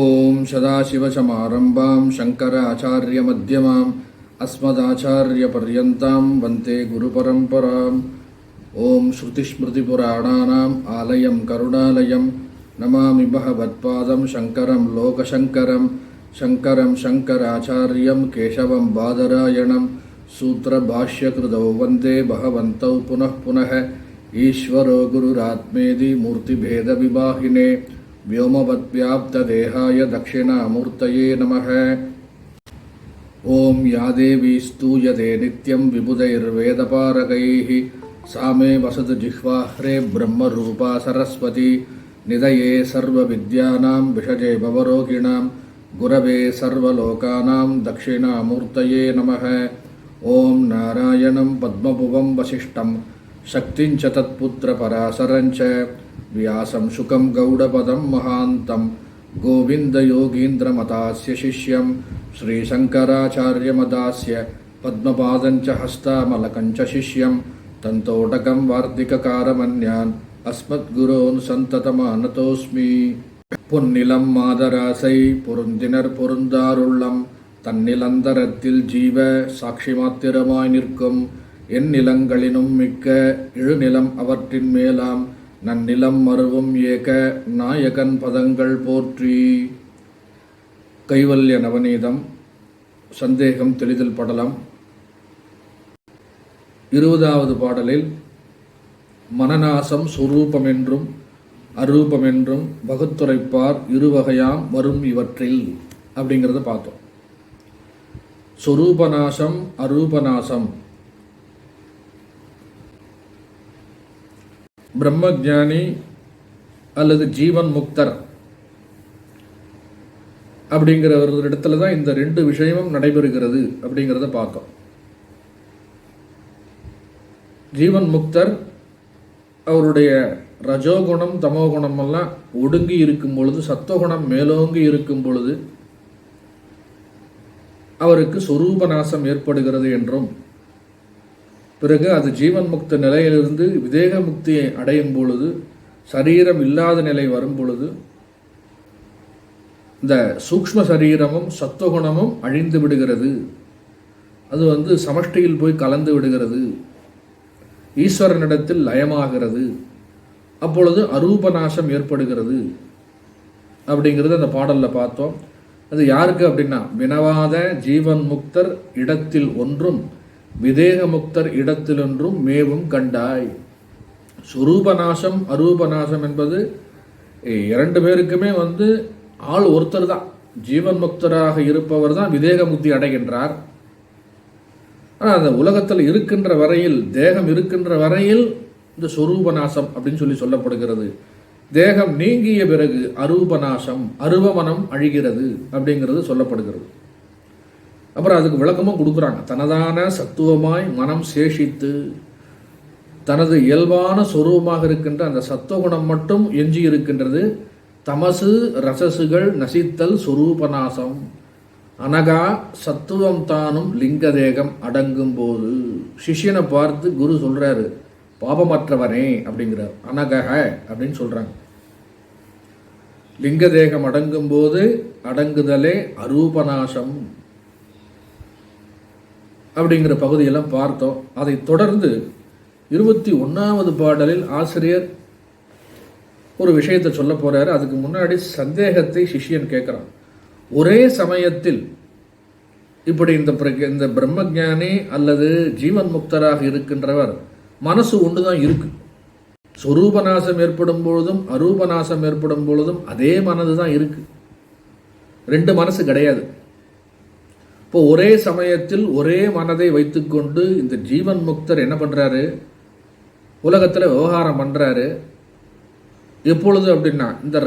ஓம் சதாசிவசமாரம்பாம் சங்கராச்சாரியமத்யமாம் அஸ்மதாச்சாரியபர்யந்தாம் வந்தே குருபரம்பராம். ஓம் ஸ்ருதிஸ்மிருதிபுராணானாம் ஆலயம் கருணாலயம் நமாமி பகவத்பாதம் சங்கரம் லோகசங்கரம். சங்கரம் சங்கராச்சாரியம் கேசவம் பாதராயணம் சூத்திரபாஷ்யகிருதௌ வந்தே பகவந்தௌ புனః புனः. ஈஸ்வரோ குருராத்மேதி மூர்த்திபேதவிபாஹினே व्योमवद्व्याप्तदेहाय दक्षिणामूर्तये नमः. ओं या देवी स्तूयते नित्यं विबुधैर्वेदपारगैः सा मे वसतु जिह्वाह्रे ब्रह्मरूपा सरस्वती. निधये सर्वविद्यानां विषजे भवरोगिणां गुरवे सर्वलोकानां दक्षिणामूर्तये नमः. ओं नारायणं पद्मभुवं वसिष्ठं शक्तिं च तत्पुत्रपराशरं च व्यासं शुकं गौडपदं महान्तं गोविन्दयोगीन्द्रमतास्य शिष्यं श्रीशङ्कराचार्यमदास्य पद्मपादं च हस्तामलकं च शिष्यं तन्तोटकं वार्तिककारमन्यान् अस्मद्गुरोन् सन्ततमानतोऽस्मि. பொன்னிலம் மாதராசை பொருந்தினர் பொருந்தாருள்ளம் தன்னிலந்தரத்தில் ஜீவ சாட்சி மாத்திரமாய் நிற்கும் என் நிலங்களினும் மிக்க எழுநிலம் அவற்றின் மேலாம் நன்னிலம் மருவும் ஏக நாயகன் பதங்கள் போற்றி. கைவல்ய நவநீதம் சந்தேகம் தெளிதல் படலம் 20வது பாடலில் மனநாசம் சுரூபமென்றும் அரூபமென்றும் வகுத்துரைப்பார் இருவகையாம் வரும் இவற்றில் அப்படிங்கிறத பார்த்தோம். சொரூபநாசம் அரூபநாசம். பிரம்மஜானி அல்லது ஜீவன் முக்தர் அப்படிங்கிற ஒரு இடத்துல தான் இந்த ரெண்டு விஷயமும் நடைபெறுகிறது அப்படிங்கிறத பார்த்தோம். ஜீவன் முக்தர் அவருடைய ரஜோகுணம் தமோகுணம் எல்லாம் ஒடுங்கி இருக்கும் பொழுது, சத்துவகுணம் மேலோங்கி இருக்கும் பொழுது அவருக்கு சொரூபநாசம் ஏற்படுகிறது என்றும், பிறகு அது ஜீவன் முக்த நிலையிலிருந்து விதேக முக்தியை அடையும் பொழுது, சரீரம் இல்லாத நிலை வரும் பொழுது இந்த சூக்ஷ்ம சரீரமும் சத்துவகுணமும் அழிந்து விடுகிறது. அது சமஷ்டியில் போய் கலந்து விடுகிறது, ஈஸ்வரனிடத்தில் லயமாகிறது. அப்பொழுது அரூபநாசம் ஏற்படுகிறது அப்படிங்கிறது அந்த பாடலில் பார்த்தோம். அது யாருக்கு அப்படின்னா, வினவாத ஜீவன் முக்தர் இடத்தில் ஒன்றும் விதேக முக்தர் இடத்திலொன்றும் மேவும் கண்டாய். சுரூபநாசம் அரூபநாசம் என்பது இரண்டு பேருக்குமே ஆள் ஒருத்தர் தான். ஜீவன் முக்தராக இருப்பவர் தான் விதேக முக்தி அடைகின்றார். ஆனால் அந்த உலகத்தில் இருக்கின்ற வரையில், தேகம் இருக்கின்ற வரையில் இந்த சொரூபநாசம் அப்படின்னு சொல்லப்படுகிறது. தேகம் நீங்கிய பிறகு அரூபநாசம், அருவமனம் அழிகிறது அப்படிங்கிறது சொல்லப்படுகிறது. அப்புறம் அதுக்கு விளக்கமும் கொடுக்குறாங்க. தனதான சத்துவமாய் மனம் சேஷித்து தனது இயல்பான சொரூபமாக இருக்கின்ற அந்த சத்துவகுணம் மட்டும் எஞ்சி இருக்கின்றது. தமசு ரசசுகள் நசித்தல் சொரூபநாசம். அனகா சத்துவம் தானும் லிங்க தேகம் அடங்கும் போது சிஷ்யனை பார்த்து குரு சொல்றாரு, பாபமற்றவனே அப்படிங்கிறார். அனகஹ அப்படின்னு சொல்றாங்க. லிங்க தேகம் அடங்கும் போது அடங்குதலே அரூபநாசம் அப்படிங்கிற பகுதியெல்லாம் பார்த்தோம். அதை தொடர்ந்து 21வது பாடலில் ஆசிரியர் ஒரு விஷயத்தை சொல்ல போறாரு. அதுக்கு முன்னாடி சந்தேகத்தை சிஷ்யன் கேட்கிறான். ஒரே சமயத்தில் இப்படி இந்த பிரம்மஞானி அல்லது ஜீவன் முக்தராக இருக்கின்றவர் மனசு ஒன்றுதான் இருக்கு. சொரூபநாசம் ஏற்படும் பொழுதும் அரூபநாசம் ஏற்படும் பொழுதும் அதே மனது தான் இருக்கு. ரெண்டு மனசு கிடையாது. இப்போ ஒரே சமயத்தில் ஒரே மனதை வைத்துக்கொண்டு இந்த ஜீவன் முக்தர் என்ன பண்றாரு, உலகத்தில் விவகாரம் பண்றாரு. எப்பொழுது அப்படின்னா, இந்த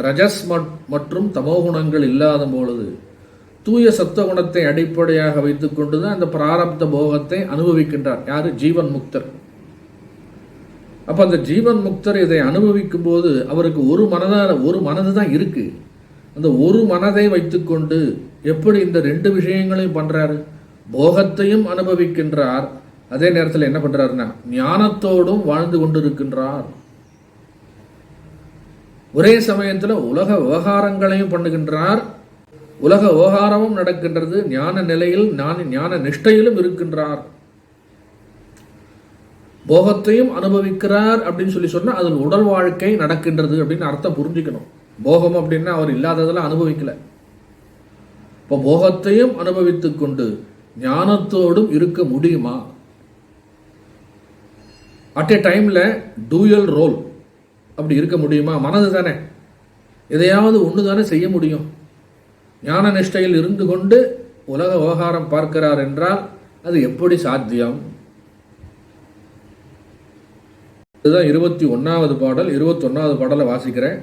ரஜஸ் மற்றும் தமோகுணங்கள் இல்லாத பொழுது தூய சத்துவகுணத்தை அடிப்படையாக வைத்துக்கொண்டு தான் அந்த பிராரப்த போகத்தை அனுபவிக்கின்றார். யாரு? ஜீவன் முக்தர். அப்ப அந்த ஜீவன் முக்தர் இதை அனுபவிக்கும் போது அவருக்கு ஒரு மனது தான் இருக்கு. அந்த ஒரு மனதை வைத்துக்கொண்டு எப்படி இந்த ரெண்டு விஷயங்களையும் பண்றாரு, போகத்தையும் அனுபவிக்கின்றார், அதே நேரத்தில் என்ன பண்றாருன்னா ஞானத்தோடும் வாழ்ந்து கொண்டிருக்கின்றார். ஒரே சமயத்தில் உலக விவகாரங்களையும் பண்ணுகின்றார், உலக விவகாரமும் நடக்கின்றது, ஞான நிலையில் ஞான நிஷ்டையிலும் இருக்கின்றார், போகத்தையும் அனுபவிக்கிறார் அப்படின்னு சொல்லி சொன்னால் அதில் உடல் வாழ்க்கை நடக்கின்றது அப்படின்னு அர்த்தம் புரிஞ்சுக்கணும். போகம் அப்படின்னா அவர் இல்லாததெல்லாம் அனுபவிக்கல. இப்போ போகத்தையும் அனுபவித்து கொண்டு ஞானத்தோடும் இருக்க முடியுமா? அட் ஏ டைமில் டூயல் ரோல் அப்படி இருக்க முடியுமா? மனது தானே, எதையாவது ஒன்று தானே செய்ய முடியும். ஞான நிஷ்டையில் இருந்து கொண்டு உலக விவகாரம் பார்க்கிறார் என்றால் அது எப்படி சாத்தியம்? இதுதான் 21வது பாடல். 21வது பாடலை வாசிக்கிறேன்.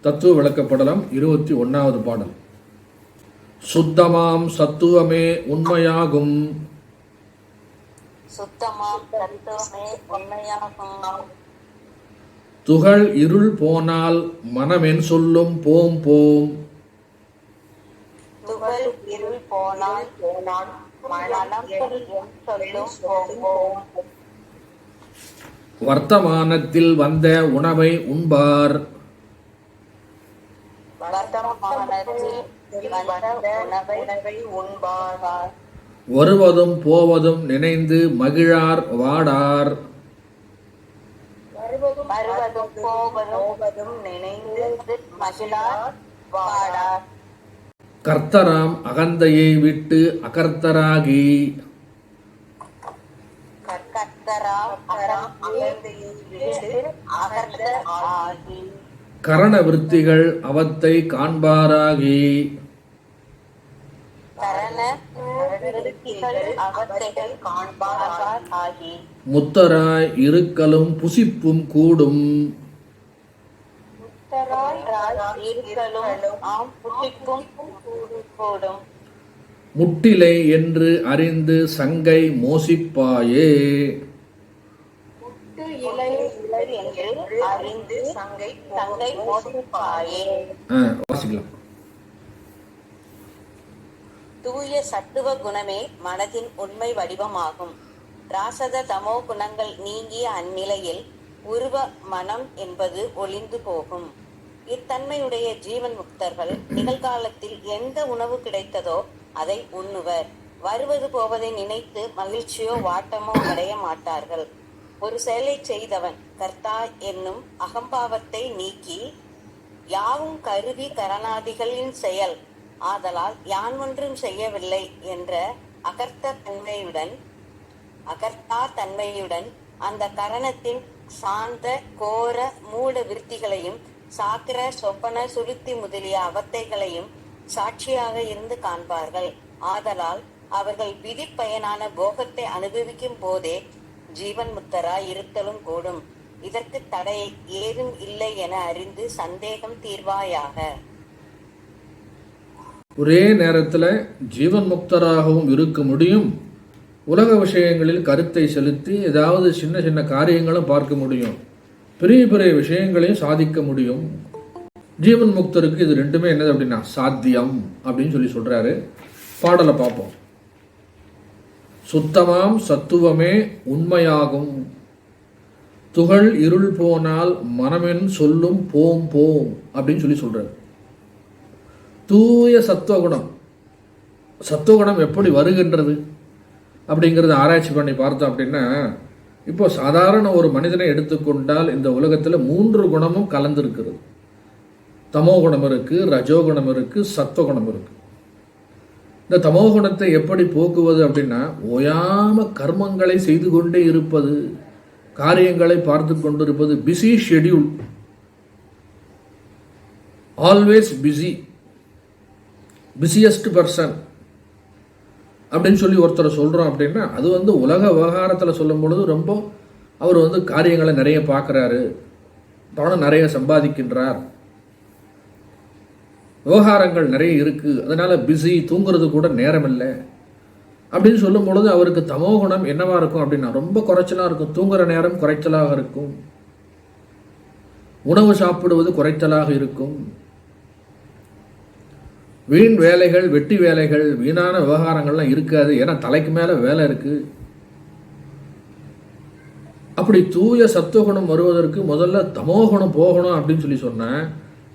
தத்துவ விளக்கப்படலம் 21வது பாடல். சுத்தமாம் சத்துவமே உண்மையாகும், துகள் இருள் போனால் மனமென் சொல்லும் போம் போம், வர்த்தமானத்தில் வந்த உணவை உண்பார், வருவதும் போவதும் நினைந்து மகிழார் வாடார், கர்த்தராம் அகந்தையை விட்டு அகர்த்தராகி, கரண விருத்திகள் அவத்தை காண்பாராகி, முத்தராய் இருக்கலும் புசிப்பும் கூடும், முட்டிலை என்று அறிந்து சங்கை மோசிப்பாயே. வாசிக்கலாம். தூய சத்துவ குணமே மனதின் உண்மை வடிவமாகும். ராசத தமோ குணங்கள் நீங்கிய அந்நிலையில் உருவ மனம் என்பது ஒளிந்து போகும். இத்தன்மையுடைய ஜீவன் முக்தர்கள் நிகழ்காலத்தில் எந்த உணவு கிடைத்ததோ அதை உண்ணுவர். வருவது போவதை நினைத்து மகிழ்ச்சியோ வாட்டமோ அடைய மாட்டார்கள். ஒரு செயலை செய்தவன் கர்த்தா என்னும் அகம்பாவத்தை நீக்கி, யாவும் கருவி கரணாதிகளின் செயல் ஆதலால் யான் ஒன்றும் செய்யவில்லை என்ற அகர்த்தா தன்மையுடன் அந்த கரணத்தின் சாந்த கோர மூட விருத்திகளையும் சாக்கிர சொப்பன சுருத்தி முதலிய அவத்தைகளையும் சாட்சியாக இருந்து காண்பார்கள். ஆதலால் அவர்கள் விதி பயனான போகத்தை அனுபவிக்கும் போதே ஜீவன் முக்தராய் இருத்தலும் கூடும். இதற்கு தடை ஏதும் இல்லை என அறிந்து சந்தேகம் தீர்வாயாக. ஒரே நேரத்தில் ஜீவன் முக்தராகவும் இருக்க முடியும், உலக விஷயங்களில் கருத்தை செலுத்தி ஏதாவது சின்ன சின்ன காரியங்களும் பார்க்க முடியும், பெரிய பெரிய விஷயங்களையும் சாதிக்க முடியும். ஜீவன் முக்தருக்கு இது ரெண்டுமே என்னது அப்படின்னா சாத்தியம் அப்படின்னு சொல்லி சொல்றாரு. பாடலை பார்ப்போம். சுத்தமாம் சத்துவமே உண்மையாகும், துகள் இருள் போனால் மனமென் சொல்லும் போம் போம் அப்படின்னு சொல்லி சொல்றாரு. தூய சத்துவகுணம், சத்துவகுணம் எப்படி வருகின்றது அப்படிங்கிறத ஆராய்ச்சி பண்ணி பார்த்தோம் அப்படின்னா, இப்போ சாதாரண ஒரு மனிதனை எடுத்துக்கொண்டால் இந்த உலகத்தில் 3 குணமும் கலந்துருக்கிறது. தமோ குணம் இருக்கு, ரஜோகுணம் இருக்கு, சத்துவகுணம் இருக்கு. இந்த தமோ குணத்தை எப்படி போக்குவது அப்படின்னா, ஓயாம கர்மங்களை செய்து கொண்டே இருப்பது, காரியங்களை பார்த்து கொண்டிருப்பது, busy schedule, always busy, busiest person அப்படின்னு சொல்லி ஒருத்தரை சொல்கிறோம் அப்படின்னா, அது உலக விவகாரத்தில் சொல்லும் பொழுது ரொம்ப அவர் காரியங்களை நிறைய பார்க்குறாரு, பணம் நிறைய சம்பாதிக்கின்றார், விவகாரங்கள் நிறைய இருக்குது, அதனால் பிஸி, தூங்குறது கூட நேரம் இல்லை அப்படின்னு சொல்லும் பொழுது அவருக்கு தமோ குணம் என்னவா இருக்கும் அப்படின்னா ரொம்ப குறைச்சலாக இருக்கும். தூங்குற நேரம் குறைச்சலாக இருக்கும், உணவு சாப்பிடுவது குறைச்சலாக இருக்கும், வீண் வேலைகள், வெட்டி வேலைகள், வீணான விவகாரங்கள்லாம் இருக்காது. ஏன்னா தலைக்கு மேலே வேலை இருக்கு. அப்படி தூய சத்துவகுணம் வருவதற்கு முதல்ல தமோகுணம் போகணும் அப்படின்னு சொல்லி சொன்னேன்.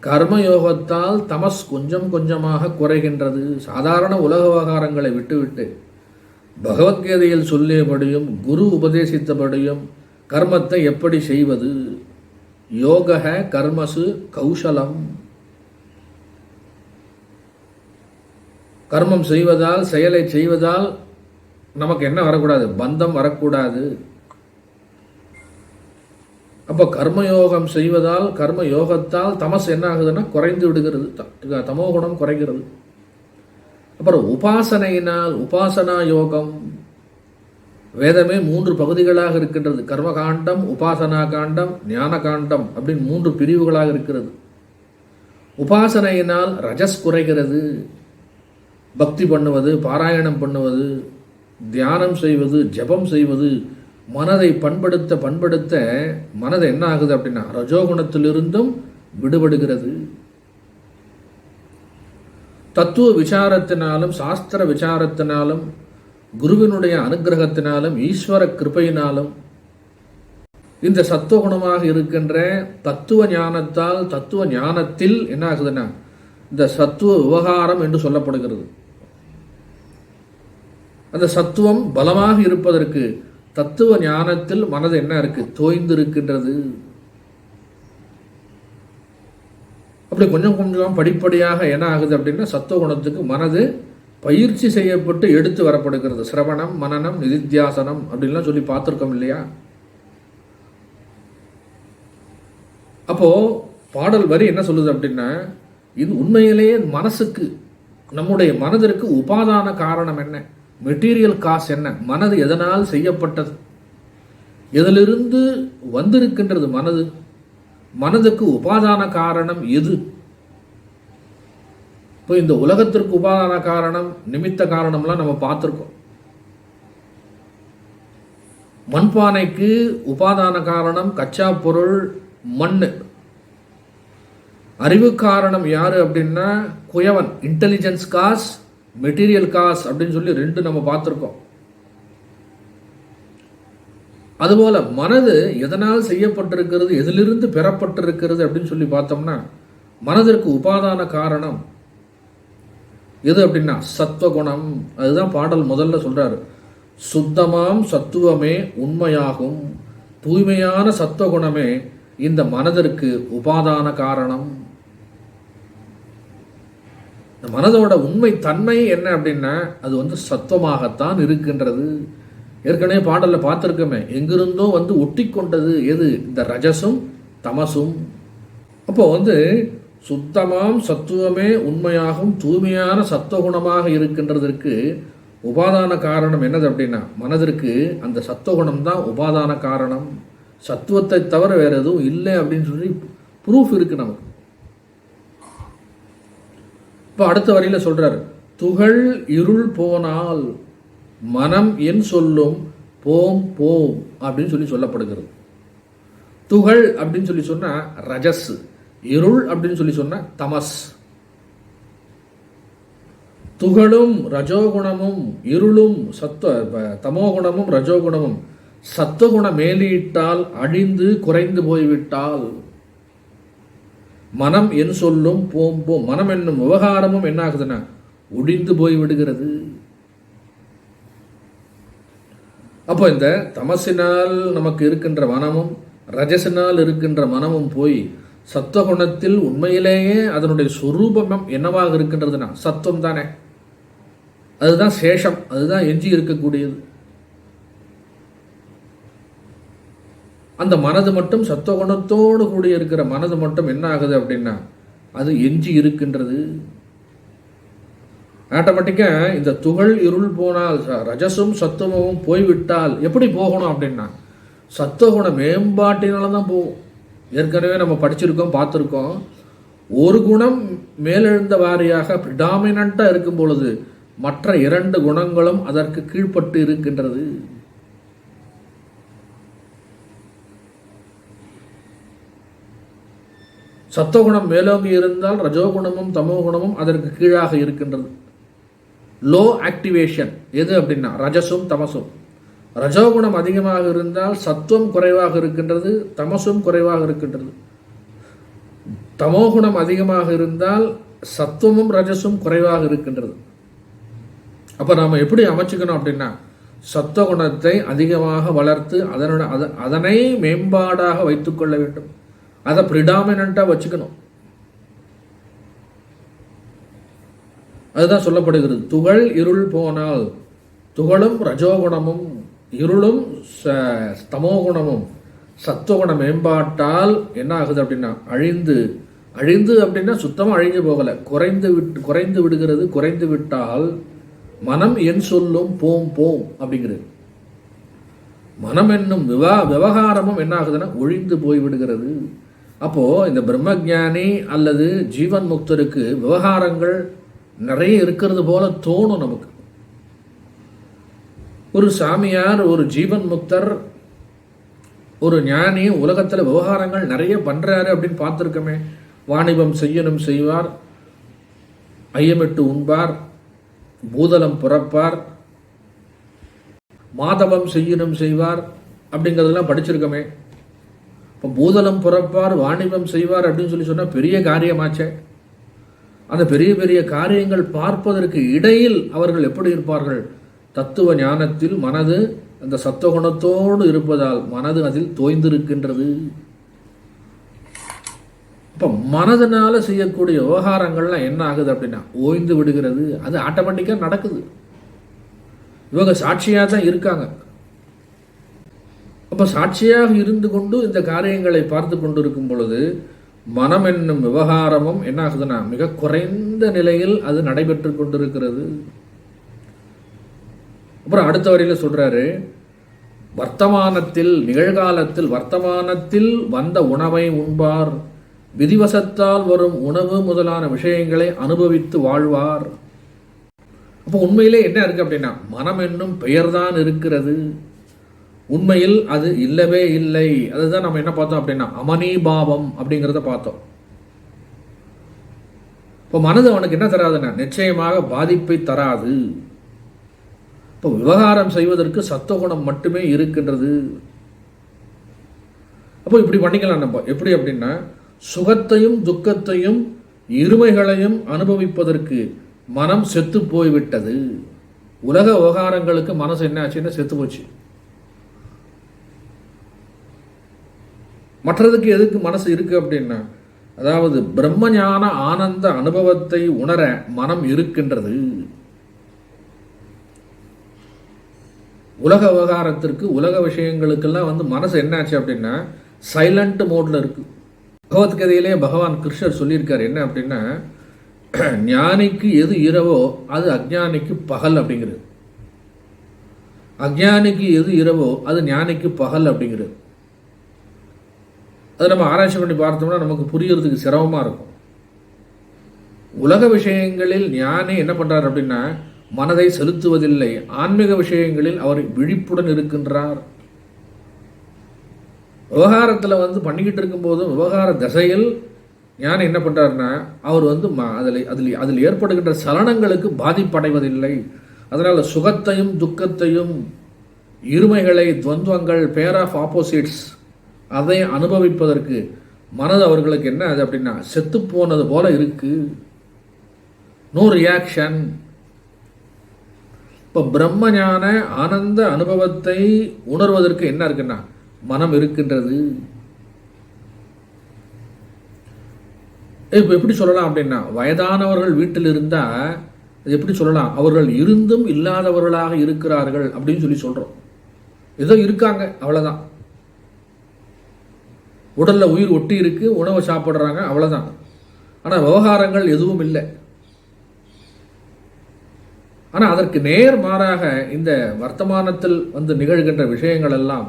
கர்மயோகத்தால் தமஸ் கொஞ்சம் கொஞ்சமாக குறைகின்றது. சாதாரண உலக விவகாரங்களை விட்டுவிட்டு பகவத்கீதையில் சொல்லியபடியும் குரு உபதேசித்தபடியும் கர்மத்தை எப்படி செய்வது, யோக கர்மசு கௌசலம், கர்மம் செய்வதால் செயலை செய்வதால் நமக்கு என்ன வரக்கூடாது, பந்தம் வரக்கூடாது. அப்போ கர்மயோகம் செய்வதால் கர்ம யோகத்தால் தமஸ் என்ன ஆகுதுன்னா குறைந்து விடுகிறது, தமோகுணம் குறைகிறது. அப்புறம் உபாசனையினால் உபாசனா யோகம், வேதமே 3 பகுதிகளாக இருக்கின்றது. கர்மகாண்டம், உபாசனா காண்டம், ஞான காண்டம் அப்படின்னு 3 பிரிவுகளாக இருக்கிறது. உபாசனையினால் ரஜஸ் குறைகிறது. பக்தி பண்ணுவது, பாராயணம் பண்ணுவது, தியானம் செய்வது, ஜபம் செய்வது, மனதை பண்படுத்த மனதை என்ன ஆகுது அப்படின்னா ரஜோகுணத்திலிருந்தும் விடுபடுகிறது. தத்துவ விசாரத்தினாலும் சாஸ்திர விசாரத்தினாலும் குருவினுடைய அனுகிரகத்தினாலும் ஈஸ்வர கிருபையினாலும் இந்த சத்துவகுணமாக இருக்கின்ற தத்துவ ஞானத்தால் தத்துவ ஞானத்தில் என்ன ஆகுதுன்னா இந்த சத்துவ விவகாரம் என்று சொல்லப்படுகிறது. அந்த சத்துவம் பலமாக இருப்பதற்கு தத்துவ ஞானத்தில் மனது என்ன இருக்கு, தோய்ந்து இருக்கின்றது. அப்படி கொஞ்சம் கொஞ்சம் படிப்படியாக என்ன ஆகுது அப்படின்னா சத்துவகுணத்துக்கு மனது பயிற்சி செய்யப்பட்டு எடுத்து வரப்படுகிறது. சிரவணம், மனனம், நிதித்தியாசனம் அப்படின்லாம் சொல்லி பார்த்துருக்கோம் இல்லையா? அப்போ பாடல் வரி என்ன சொல்லுது அப்படின்னா, இது உண்மையிலேயே மனசுக்கு, நம்முடைய மனதிற்கு உபாதான காரணம் என்ன, மெட்டீரியல் காஸ் என்ன, மனது எதனால் செய்யப்பட்டது, எதிலிருந்து வந்திருக்கின்றது மனது, மனதுக்கு உபாதான காரணம் எது? இப்போ இந்த உலகத்திற்கு உபாதான காரணம், நிமித்த காரணம்லாம் நம்ம பார்த்துருக்கோம். மண்பானைக்கு உபாதான காரணம் கச்சா பொருள் மண். அறிவு காரணம் யாரு அப்படின்னா குயவன், இன்டெலிஜென்ஸ் காஸ், மெட்டீரியல் காஸ் அப்படின்னு சொல்லி 2 நம்ம பார்த்துருக்கோம். அதுபோல மனது எதனால் செய்யப்பட்டிருக்கிறது, எதிலிருந்து பெறப்பட்டிருக்கிறது அப்படின்னு சொல்லி பார்த்தோம்னா மனதிற்கு உபாதான காரணம் எது அப்படின்னா சத்துவகுணம். அதுதான் பாடல் முதல்ல சொல்றாரு, சுத்தமாம் சத்துவமே உண்மையாகும், தூய்மையான சத்துவகுணமே இந்த மனதிற்கு உபாதான காரணம். மனதோட உண்மை தன்மை என்ன அப்படின்னா அது சத்துவமாகத்தான் இருக்கின்றது. ஏற்கனவே பாடல்ல பார்த்துருக்கோமே, எங்கிருந்தோ ஒட்டி கொண்டது எது, இந்த ரஜசும் தமசும். அப்போ சுத்தமாம் சத்துவமே உண்மையாகும் தூய்மையான சத்துவகுணமாக இருக்கின்றதற்கு உபாதான காரணம் என்னது அப்படின்னா மனதிற்கு அந்த சத்துவகுணம் தான் உபாதான காரணம். சத்துவத்தை தவிர வேற எதுவும் இல்லை அப்படின்னு சொல்லி ப்ரூஃப் இருக்கு நமக்கு. இப்போ அடுத்த வரியில சொல்றாரு, துகள் இருள் போனால் மனம் என் சொல்லும் போம் போம் அப்படின்னு சொல்லி சொல்லப்படுகிறது. துகள் அப்படின்னு சொல்லி சொன்னா ரஜஸ், இருள் அப்படின்னு சொல்லி சொன்னா தமஸ். துகளும் ரஜோகுணமும் இருளும் தமோகுணமும் ரஜோகுணமும் சத்துவகுண மேலிட்டால் அழிந்து குறைந்து போய்விட்டால் மனம் என் சொல்லும் போம் போம், மனம் என்னும் விவகாரமும் என்ன ஆகுதுன்னா ஒடிந்து போய் விடுகிறது. அப்போ இந்த தமசினால் நமக்கு இருக்கின்ற மனமும் ரஜசினால் இருக்கின்ற மனமும் போய் சத்துவகுணத்தில் உண்மையிலேயே அதனுடைய சொரூபம் என்னவாக இருக்கின்றதுன்னா சத்துவம் தானே, அதுதான் சேஷம், அதுதான் எஞ்சி இருக்கக்கூடியது. அந்த மனது மட்டும் சத்துவகுணத்தோடு கூடிய இருக்கிற மனது மட்டும் என்ன ஆகுது அப்படின்னா அது எஞ்சி இருக்கின்றது. ஆட்டோமேட்டிக்கா இந்த துகள் இருள் போனால் ரஜசும் சத்துவமும் போய்விட்டால் எப்படி போகணும் அப்படின்னா சத்துவகுண மேம்பாட்டினால தான் போகும். ஏற்கனவே நம்ம படிச்சிருக்கோம், பார்த்துருக்கோம். ஒரு குணம் மேலெழுந்த வாரியாக ப்ரிடாமினண்டா இருக்கும் பொழுது மற்ற 2 குணங்களும் அதற்கு கீழ்ப்பட்டு இருக்கின்றது. சத்துவகுணம் மேலோங்கி இருந்தால் ரஜோகுணமும் தமோகுணமும் அதற்கு கீழாக இருக்கின்றது. லோ ஆக்டிவேஷன் எது அப்படின்னா ரஜசும் தமசும். ரஜோகுணம் அதிகமாக இருந்தால் சத்துவம் குறைவாக இருக்கின்றது, தமசும் குறைவாக இருக்கின்றது. தமோகுணம் அதிகமாக இருந்தால் சத்துவமும் ரஜசும் குறைவாக இருக்கின்றது. அப்ப நாம எப்படி அமைச்சுக்கணும் அப்படின்னா, சத்துவகுணத்தை அதிகமாக வளர்த்து அதனை மேம்பாடாக வைத்துக்கொள்ள வேண்டும். அதை பிரிடாமினா வச்சுக்கணும். அதுதான் சொல்லப்படுகிறது. துகள் இருள் போனால், துகளும் ரஜோகுணமும் இருளும் தமோகுணமும் சத்துவகுண மேம்பாட்டால் என்ன ஆகுது அப்படின்னா, அழிந்து அப்படின்னா சுத்தமாக அழிஞ்சு போகலை, குறைந்து விடுகிறது. குறைந்து விட்டால் மனம் என் சொல்லும் போம் போம் அப்படிங்கிறது. மனம் என்னும் விவகாரமும் என்ன ஆகுதுன்னா ஒழிந்து போய் விடுகிறது. அப்போ இந்த பிரம்மஜானி அல்லது ஜீவன் முக்தருக்கு விவகாரங்கள் நிறைய இருக்கிறது போல தோணும் நமக்கு. ஒரு சாமியார், ஒரு ஜீவன் முக்தர், ஒரு ஞானி உலகத்தில் விவகாரங்கள் நிறைய பண்றாரு அப்படின்னு பார்த்துருக்கோமே. வாணிபம் செய்யணும் செய்வார், ஐயமிட்டு உண்பார், பூதலம் புறப்பார், மாதவம் செய்யணும் செய்வார் அப்படிங்கிறதெல்லாம் படிச்சிருக்கோமே. இப்போ பூதலம் புறப்பார், வாணிபம் செய்வார் அப்படின்னு சொல்லி சொன்னால் பெரிய காரியமாச்சே. அந்த பெரிய பெரிய காரியங்கள் பார்ப்பதற்கு இடையில் அவர்கள் எப்படி இருப்பார்கள்? தத்துவ ஞானத்தில் மனது அந்த சத்துவகுணத்தோடு இருப்பதால் மனது அதில் தோய்ந்திருக்கின்றது. இப்போ மனதனால செய்யக்கூடிய விவகாரங்கள்லாம் என்ன ஆகுது அப்படின்னா ஓய்ந்து விடுகிறது. அது ஆட்டோமேட்டிக்காக நடக்குது. இவங்க சாட்சியாக தான் இருக்காங்க. அப்போ சாட்சியாக இருந்து கொண்டு இந்த காரியங்களை பார்த்து கொண்டு இருக்கும் பொழுது மனம் என்னும் விவகாரமும் என்ன ஆகுதுன்னா மிக குறைந்த நிலையில் அது நடைபெற்று கொண்டிருக்கிறது. அப்புறம் அடுத்த வரையில் சொல்றாரு, வர்த்தமானத்தில் நிகழ்காலத்தில் வர்த்தமானத்தில் வந்த உணவை உண்பார், விதிவசத்தால் வரும் உணவு முதலான விஷயங்களை அனுபவித்து வாழ்வார். அப்போ உண்மையிலே என்ன இருக்கு அப்படின்னா மனம் என்னும் பெயர்தான் இருக்கிறது, உண்மையில் அது இல்லவே இல்லை. அதுதான் நம்ம என்ன பார்த்தோம் அப்படின்னா அமனீபாவம் அப்படிங்கிறத பார்த்தோம். இப்போ மனது அவனுக்கு என்ன தராதுன்னா நிச்சயமாக பாதிப்பை தராது. இப்போ விவகாரம் செய்வதற்கு சத்துவகுணம் மட்டுமே இருக்கின்றது. அப்போ இப்படி பண்ணிக்கலாம் நம்ம. எப்படி அப்படின்னா சுகத்தையும் துக்கத்தையும் இருமைகளையும் அனுபவிப்பதற்கு மனம் செத்து போய்விட்டது. உலக விவகாரங்களுக்கு மனசு என்ன ஆச்சுன்னா செத்து போச்சு. மற்றதுக்கு எதுக்கு மனசு இருக்கு அப்படின்னா, அதாவது பிரம்மஞான ஆனந்த அனுபவத்தை உணர மனம் இருக்கின்றது. உலக விவகாரத்திற்கு உலக விஷயங்களுக்கெல்லாம் மனசு என்னாச்சு அப்படின்னா சைலண்ட் மோட்ல இருக்கு. பகவத்கதையிலே பகவான் கிருஷ்ணர் சொல்லியிருக்காரு என்ன அப்படின்னா, ஞானிக்கு எது இரவோ அது அஜ்ஞானிக்கு பகல் அப்படிங்கிறது, அஜ்ஞானிக்கு எது இரவோ அது ஞானிக்கு பகல் அப்படிங்கிறது. அதை நம்ம ஆராய்ச்சி பண்ணி பார்த்தோம்னா நமக்கு புரியறதுக்கு சிரமமா இருக்கும். உலக விஷயங்களில் ஞானி என்ன பண்றார் அப்படின்னா மனதை செலுத்துவதில்லை. ஆன்மீக விஷயங்களில் அவர் விழிப்புடன் இருக்கின்றார். விவகாரத்தில் பண்ணிக்கிட்டு இருக்கும் போதும் விவகார தசையில் ஞானி என்ன பண்றாருன்னா அவர் அதில் ஏற்படுகின்ற சலனங்களுக்கு பாதிப்படைவதில்லை. அதனால சுகத்தையும் துக்கத்தையும் இருமைகளை துவந்துவங்கள் பேர் ஆஃப் ஆப்போசிட்ஸ் அதை அனுபவிப்பதற்கு மனது அவர்களுக்கு என்ன அது அப்படின்னா செத்து போனது போல இருக்கு. No reaction. இப்போ பிரம்மஞான ஆனந்த அனுபவத்தை உணர்வதற்கு என்ன இருக்குன்னா மனம் இருக்கின்றது. இப்போ எப்படி சொல்லலாம் அப்படின்னா வயதானவர்கள் வீட்டில் இருந்தா எப்படி சொல்லலாம், அவர்கள் இருந்தும் இல்லாதவர்களாக இருக்கிறார்கள் அப்படின்னு சொல்லி சொல்றோம். ஏதோ இருக்காங்க அவ்வளவுதான். உடல்ல உயிர் ஒட்டி இருக்கு, உணவு சாப்பிடுறாங்க அவ்வளவுதான். ஆனா விவகாரங்கள் எதுவும் இல்லை. ஆனா அதற்கு நேர் மாறாக இந்த வர்த்தமானத்தில் நிகழ்கின்ற விஷயங்கள் எல்லாம்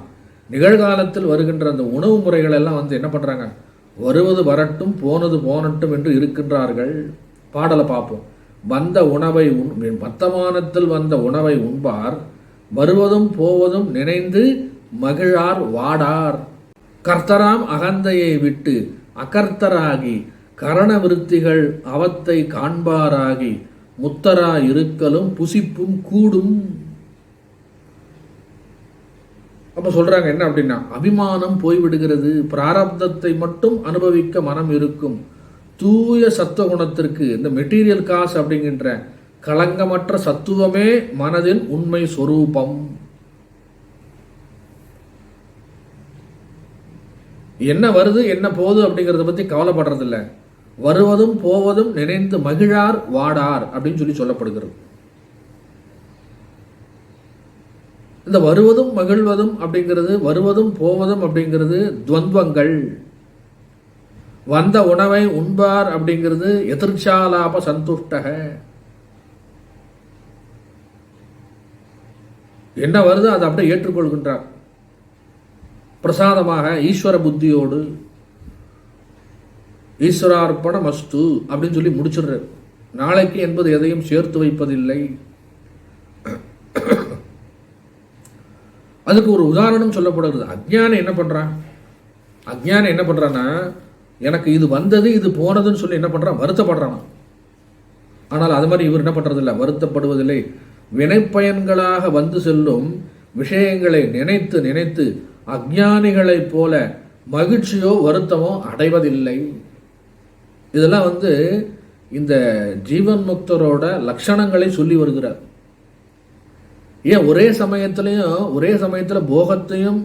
நிகழ்காலத்தில் வருகின்ற அந்த உணவு முறைகள் எல்லாம் என்ன பண்றாங்க, வருவது வரட்டும் போனது போனட்டும் என்று இருக்கின்றார்கள். பாடலை பார்ப்போம். வந்த உணவை வர்த்தமானத்தில் வந்த உணவை உண்பார், வருவதும் போவதும் நினைந்து மகிழார் வாடார். கர்த்தராம் அகந்தையை விட்டு அகர்த்தராகி கரண விருத்திகள் அவத்தை காண்பாராகி முத்தரா இருக்கலும் புசிப்பும் கூடும். அப்ப சொல்றாங்க என்ன அப்படின்னா அபிமானம் போய்விடுகிறது, பிராரப்தத்தை மட்டும் அனுபவிக்க மனம் இருக்கும், தூய சத்துவகுணத்திற்கு, இந்த மெட்டீரியல் காசு அப்படிங்கின்ற களங்கமற்ற சத்துவமே மனதின் உண்மை சொரூபம். என்ன வருது என்ன போகுது அப்படிங்கிறத பத்தி கவலைப்படுறதில்ல. வருவதும் போவதும் நினைந்து மகிழார் வாடார் அப்படின்னு சொல்லப்படுகிறது. இந்த வருவதும் மகிழ்வதும் அப்படிங்கிறது, வருவதும் போவதும் அப்படிங்கிறது துவந்தங்கள். வந்த உணவை உண்பார் அப்படிங்கிறது எதிர்ச்சாலாப சந்துஷ்டக. என்ன வருது அதை அப்படியே ஏற்றுக்கொள்கின்றார் பிரசாதமாக, ஈஸ்வர புத்தியோடு. ஈஸ்வரார்ப்பண மஸ்து அப்படின்னு சொல்லி முடிச்சிடுறார். நாளைக்கு என்பது எதையும் சேர்த்து வைப்பதில்லை. அதுக்கு ஒரு உதாரணம் சொல்லப்படுகிறது. அஜ்ஞானி என்ன பண்றான்? அஜ்ஞானி என்ன பண்றான்னா, எனக்கு இது வந்தது இது போனதுன்னு சொல்லி என்ன பண்றான்? வருத்தப்படுறான். ஆனால் அது மாதிரி இவர் என்ன பண்றதில்லை, வருத்தப்படுவதில்லை. வினைப்பயன்களாக வந்து செல்லும் விஷயங்களை நினைத்து நினைத்து அஜ்ஞானிகளைப் போல மகிழ்ச்சியோ வருத்தமோ அடைவதில்லை. இதெல்லாம் இந்த ஜீவன் முக்தரோட லட்சணங்களை சொல்லி வருகிறார். ஏன் ஒரே சமயத்தில் போகத்தையும்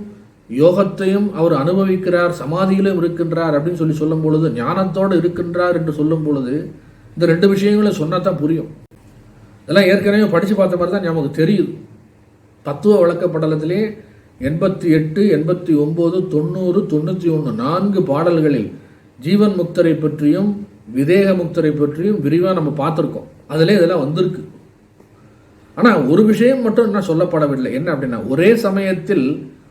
யோகத்தையும் அவர் அனுபவிக்கிறார், சமாதியிலும் இருக்கின்றார் அப்படின்னு சொல்லும் பொழுது, ஞானத்தோடு இருக்கின்றார் என்று சொல்லும் பொழுது இந்த ரெண்டு விஷயங்களும் சொன்னாதான் புரியும். இதெல்லாம் ஏற்கனவே படித்து பார்த்த மாதிரி தான் நமக்கு தெரியுது. தத்துவ விளக்க படலத்திலே 88, 89, 90, 91 4 பாடல்களில் ஜீவன் முக்தரை பற்றியும் விதேக முக்தரை பற்றியும் விரிவாக நம்ம பார்த்துருக்கோம். அதிலே இதெல்லாம் வந்திருக்கு. ஆனால் ஒரு விஷயம் மட்டும் என்ன சொல்லப்படவில்லை. என்ன அப்படின்னா, ஒரே சமயத்தில்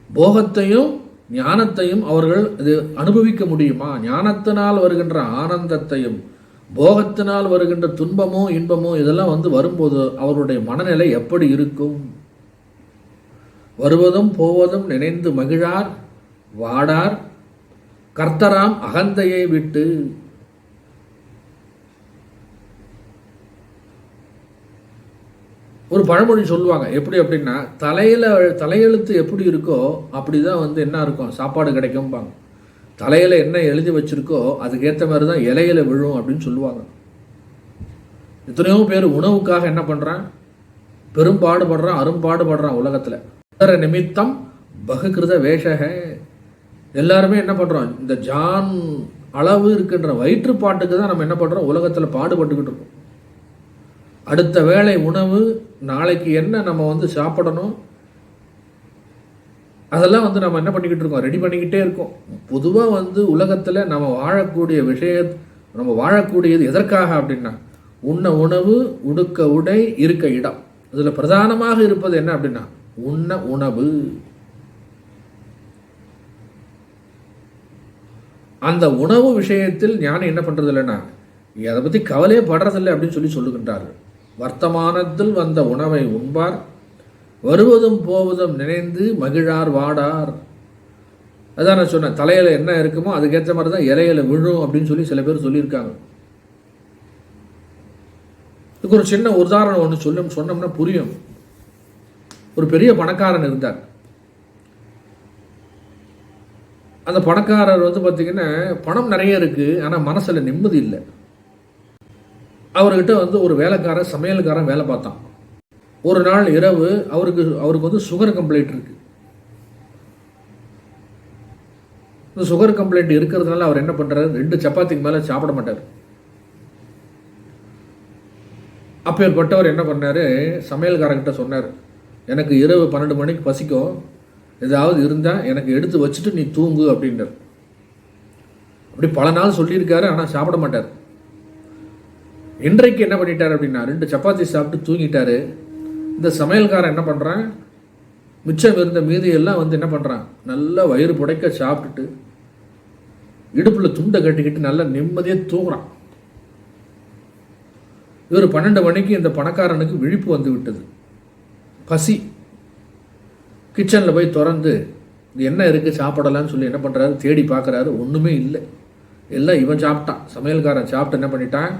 போகத்தையும் ஞானத்தையும் அவர்கள் இது அனுபவிக்க முடியுமா? ஞானத்தினால் வருகின்ற ஆனந்தத்தையும் போகத்தினால் வருகின்ற துன்பமோ இன்பமோ இதெல்லாம் வரும்போது அவருடைய மனநிலை எப்படி இருக்கும்? வருவதும் போவதும் நினைந்து மகிழார் வாடார் கர்த்தராம் அகந்தையை விட்டு. ஒரு பழமொழி சொல்லுவாங்க. எப்படி அப்படின்னா, தலையெழுத்து எப்படி இருக்கோ அப்படிதான் என்ன இருக்கும், சாப்பாடு கிடைக்கும்பாங்க. தலையில என்ன எழுதி வச்சிருக்கோ அதுக்கேற்ற மாதிரி தான் இலையில விழும் அப்படின்னு சொல்லுவாங்க. எத்தனையோ பேர் உணவுக்காக என்ன பண்றான், பெரும்பாடுபடுறான், அரும்பாடுபடுறான். உலகத்துல நிமித்தம் பகுகிருத வேஷக. எல்லாருமே என்ன பண்றோம், இந்த ஜான் அளவு இருக்கின்ற வயிற்றுப்பாட்டுக்கு தான் நம்ம என்ன பண்றோம், உலகத்துல பாடுபட்டுக்கிட்டு இருக்கோம். அடுத்த வேளை உணவு, நாளைக்கு என்ன நம்ம சாப்பிடணும், அதெல்லாம் நம்ம என்ன பண்ணிக்கிட்டு இருக்கோம், ரெடி பண்ணிக்கிட்டே இருக்கோம். பொதுவாக உலகத்தில் நம்ம வாழக்கூடிய நம்ம வாழக்கூடியது எதற்காக அப்படின்னா, உண்ண உணவு, உடுக்க உடை, இருக்க இடம். இதில் பிரதானமாக இருப்பது என்ன அப்படின்னா உண்ண உணவு. அந்த உணவு விஷயத்தில் ஞானம் என்ன பண்றது இல்லைன்னா, அதை பற்றி கவலையே படுறதில்லை அப்படின்னு சொல்லுகின்றார்கள். வர்த்தமானத்தில் வந்த உணவை உண்பார், வருவதும் போவதும் நினைந்து மகிழார் வாடார். அதான் நான் சொன்னேன், தலையில என்ன இருக்குமோ அதுக்கேற்ற மாதிரி தான் இலையில விழும் அப்படின்னு சில பேர் சொல்லியிருக்காங்க. இதுக்கு ஒரு சின்ன உதாரணம் ஒன்று சொன்னோம்னா புரியும். ஒரு பெரிய பணக்காரன் இருந்தார். அந்த பணக்காரர் பார்த்தீங்கன்னா பணம் நிறைய இருக்கு, ஆனால் மனசுல நிம்மதி இல்லை. அவர்கிட்ட ஒரு வேலைக்காரன், சமையல்காரன் வேலை பார்த்தான். ஒரு நாள் இரவு அவருக்கு சுகர் கம்ப்ளைண்ட் இருக்கு. இந்த சுகர் கம்ப்ளைண்ட் இருக்கிறதுனால அவர் என்ன பண்றாரு, 2 சப்பாத்திக்கு மேல சாப்பிட மாட்டார். அப்பேற்பட்டவர் என்ன பண்ணாரு, சமையல்காரங்கிட்ட சொன்னார், எனக்கு இரவு 12 மணிக்கு பசிக்கும், ஏதாவது இருந்தா எனக்கு எடுத்து வச்சுட்டு நீ தூங்கு அப்படின்றார். அப்படி பல நாள் சொல்லியிருக்காரு, ஆனா சாப்பிட மாட்டார். இன்றைக்கு என்ன பண்ணிட்டார் அப்படின்னா, 2 சப்பாத்தி சாப்பிட்டு தூங்கிட்டாரு. இந்த சமையல்காரன் என்ன பண்றான், மிச்சம் இருந்த மீதியெல்லாம் என்ன பண்றான், நல்லா வயிறு புடைக்க சாப்பிட்டுட்டு இடுப்புல துண்டை கட்டிக்கிட்டு நல்லா நிம்மதியாக தூங்குறான். இவர் 12 மணிக்கு இந்த பணக்காரனுக்கு விழிப்பு வந்து விட்டது, பசி. கிச்சனில் போய் திறந்து இது என்ன இருக்குது சாப்பிடலான்னு சொல்லி என்ன பண்ணுறாரு, தேடி பார்க்குறாரு, ஒன்றுமே இல்லை. எல்லாம் இவன் சாப்பிட்டான். சமையல்காரன் சாப்பிட்டு என்ன பண்ணிட்டான்,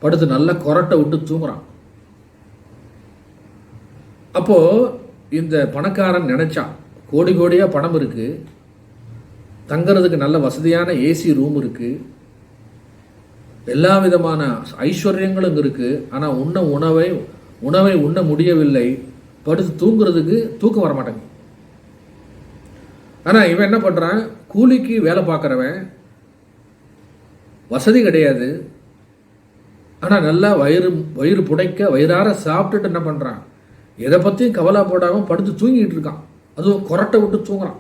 படுத்து நல்லா கொரட்டை விட்டு தூங்குறான். அப்போது இந்த பணக்காரன் நினச்சான், கோடி கோடியாக பணம் இருக்குது, தங்கிறதுக்கு நல்ல வசதியான ஏசி ரூம் இருக்குது, எல்லா விதமான ஐஸ்வர்யங்களும் இருக்கு. ஆனா உணவை உண்ண முடியவில்லை. படுத்து தூங்குறதுக்கு தூக்கம் வர மாட்டேங்குது. ஆனா இவன் என்ன பண்றான், கூலிக்கு வேலை பார்க்குறவன், வசதி கிடையாது. ஆனா நல்லா வயிறு புடைக்க வயிறார சாப்பிட்டுட்டு என்ன பண்றான், எதை பத்தியும் கவலைப்படாம படுத்து தூங்கிட்டு இருக்கான். அதுவும் கொரட்டை விட்டு தூங்குறான்.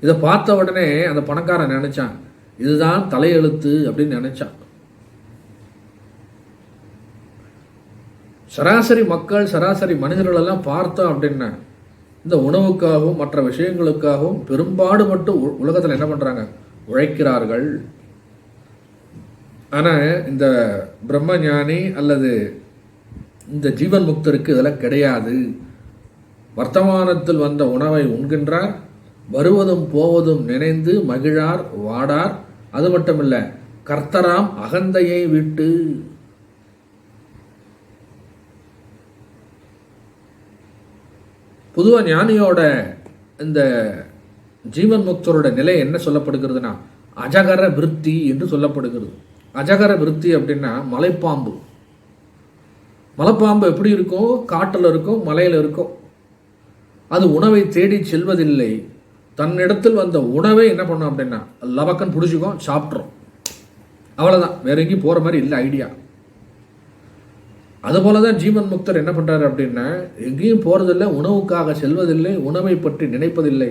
இதை பார்த்த உடனே அந்த பணக்காரன் நினைச்சான், இதுதான் தலையெழுத்து அப்படின்னு நினைச்சான். சராசரி மக்கள், சராசரி மனிதர்கள் எல்லாம் பார்த்தோம் அப்படின்னா இந்த உணவுக்காகவும் மற்ற விஷயங்களுக்காகவும் பெரும்பாடுபட்டு உலகத்தில் என்ன பண்றாங்க, உழைக்கிறார்கள். ஆனா இந்த பிரம்ம ஞானி அல்லது இந்த ஜீவன் முக்தருக்கு இதெல்லாம் கிடையாது. வர்த்தமானத்தில் வந்த உணவை உண்கின்றார், வருவதும் போவதும் நினைந்து மகிழார் வாடார். அது மட்டுமில்ல, கர்த்தராம் அகந்தையை விட்டு. பொதுவாக ஞானியோட இந்த ஜீவன் முக்தரோட நிலை என்ன சொல்லப்படுகிறதுனா அஜகர விருத்தி என்று சொல்லப்படுகிறது. அஜகர விருத்தி அப்படின்னா மலைப்பாம்பு. மலைப்பாம்பு எப்படி இருக்கும், காட்டில் இருக்கும், மலையில் இருக்கும். அது உணவை தேடி செல்வதில்லை. தன்னிடத்தில் வந்த உணவை என்ன பண்ணும் அப்படின்னா லவக்கன் பிடிச்சிக்கும், சாப்பிட்றோம், அவ்வளோதான். வேற எங்கேயும் போகிற மாதிரி இல்லை ஐடியா. அதுபோல தான் ஜீவன் முக்தர் என்ன பண்ணுறாரு அப்படின்னா எங்கேயும் போகிறதில்லை, உணவுக்காக செல்வதில்லை, உணவை பற்றி நினைப்பதில்லை,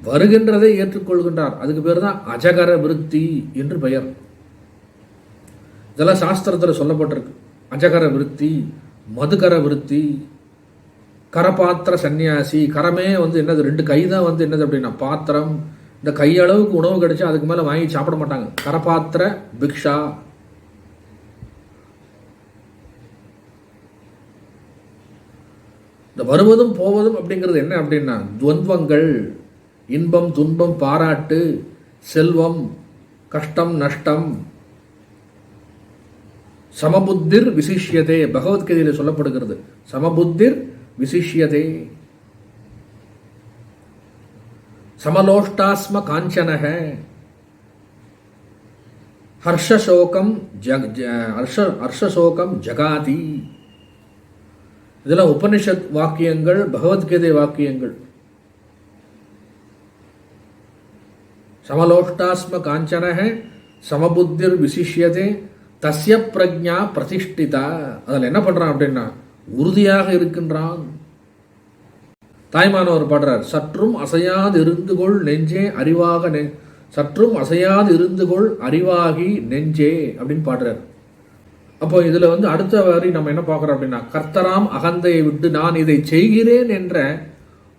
வருகின்றதை ஏற்றுக்கொள்கின்றார். அதுக்கு பேர் தான் அஜகர விருத்தி என்று பெயர். இதெல்லாம் சாஸ்திரத்தில் சொல்லப்பட்டிருக்கு. அஜகர விருத்தி, மதுகர விருத்தி, கரபாத்திர சன்னியாசி. கரமே என்னது, 2 கை தான் என்னது அப்படின்னா பாத்திரம். இந்த கையளவுக்கு உணவு கிடைச்சா அதுக்கு மேலே வாங்கி சாப்பிட மாட்டாங்க. கரபாத்திர பிக்ஷா. இந்த வருவதும் போவதும் அப்படிங்கிறது என்ன அப்படின்னா துவந்தங்கள், இன்பம் துன்பம், பாராட்டு, செல்வம், கஷ்டம் நஷ்டம். சமபுத்திர் விசிஷ்யதே, பகவத்கீதையில் சொல்லப்படுகிறது. சமபுத்திர் விசிஷ்யதே. சமலோஷ்டாஸ்ம காஞ்சனக ஹர்ஷசோகம் ஹர்ஷசோகம் ஜகாதி. இதெல்லாம் உபனிஷத் வாக்கியங்கள், பகவத்கீதை வாக்கியங்கள். சமலோஷ்டாஸ்ம காஞ்சனக சமபுத்திர் விசிஷ்யதே தஸ்ய பிரஜா பிரதிஷ்டிதா. அதில் என்ன பண்றான் அப்படின்னா உறுதியாக இருக்கின்றான். தாய்மானவர் பாடுறார், சற்றும் அசையாது இருந்துகொள் நெஞ்சே அறிவாக சற்றும் அசையாது இருந்துகொள் அறிவாகி நெஞ்சே அப்படின்னு பாடுறார். அப்போ இதுல அடுத்த வரி நம்ம என்ன பார்க்கிறோம் அப்படின்னா கர்த்தராம் அகந்தையை விட்டு நான் இதை செய்கிறேன் என்ற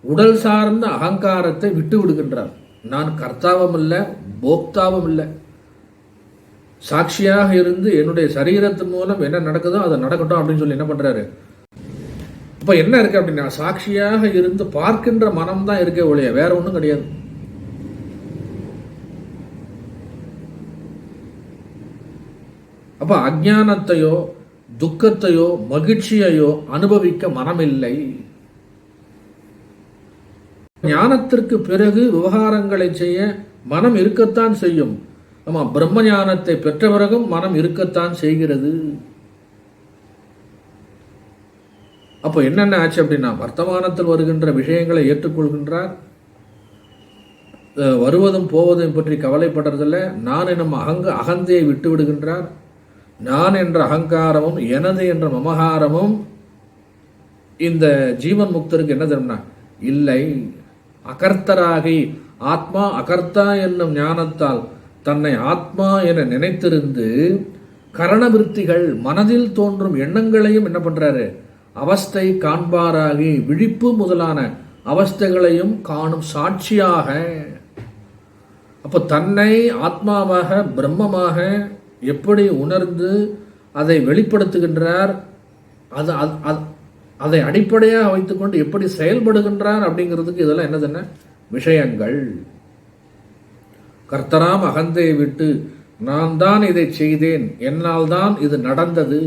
உடல் சார்ந்த அகங்காரத்தை விட்டு விடுகின்றார். நான் கர்த்தாவும் இல்லை, போக்தாவும் இல்லை. சாட்சியாக இருந்து என்னுடைய சரீரத்தின் மூலம் என்ன நடக்குதோ அதை நடக்கட்டும் அப்படின்னு சொல்லி என்ன பண்றாரு. இப்ப என்ன இருக்கு அப்படின்னா சாட்சியாக இருந்து பார்க்கின்ற மனம் தான் இருக்கே ஒழிய வேற ஒன்றும் கிடையாது. அப்ப அஞ்ஞானத்தையோ துக்கத்தையோ மகிழ்ச்சியையோ அனுபவிக்க மனமில்லை. ஞானத்திற்கு பிறகு விவகாரங்களை செய்ய மனம் இருக்கத்தான் செய்யும். ஆமா, பிரம்ம ஞானத்தை பெற்ற பிறகும் மனம் இருக்கத்தான் செய்கிறது. அப்போ என்னென்ன ஆச்சு அப்படின்னா வர்த்தமானத்தில் வருகின்ற விஷயங்களை ஏற்றுக்கொள்கின்றார். வருவதும் போவதும் பற்றி கவலைப்படுறதில்ல. நான் என்னும் அகந்தையை விட்டு விடுகின்றார். நான் என்ற அகங்காரமும் எனது என்ற மமகாரமும் இந்த ஜீவன் முக்தருக்கு என்ன தரும்னா இல்லை. அகர்த்தராகி ஆத்மா அகர்த்தா என்னும் ஞானத்தால் தன்னை ஆத்மா என நினைத்திருந்து கரணவிருத்திகள் மனதில் தோன்றும் எண்ணங்களையும் என்ன பண்றாரு அவஸ்தை காண்பாராகி விழிப்பு முதலான அவஸ்தைகளையும் காணும் சாட்சியாக. அப்போ தன்னை ஆத்மாவாக பிரம்மமாக எப்படி உணர்ந்து அதை வெளிப்படுத்துகின்றார், அதை அடிப்படையாக வைத்துக்கொண்டு எப்படி செயல்படுகின்றார் அப்படிங்கிறதுக்கு இதெல்லாம் என்னதுன்னா விஷயங்கள். கர்த்தராம் அகந்தையை விட்டு நான் தான் இதை செய்தேன், என்னால் தான் இது நடந்தது,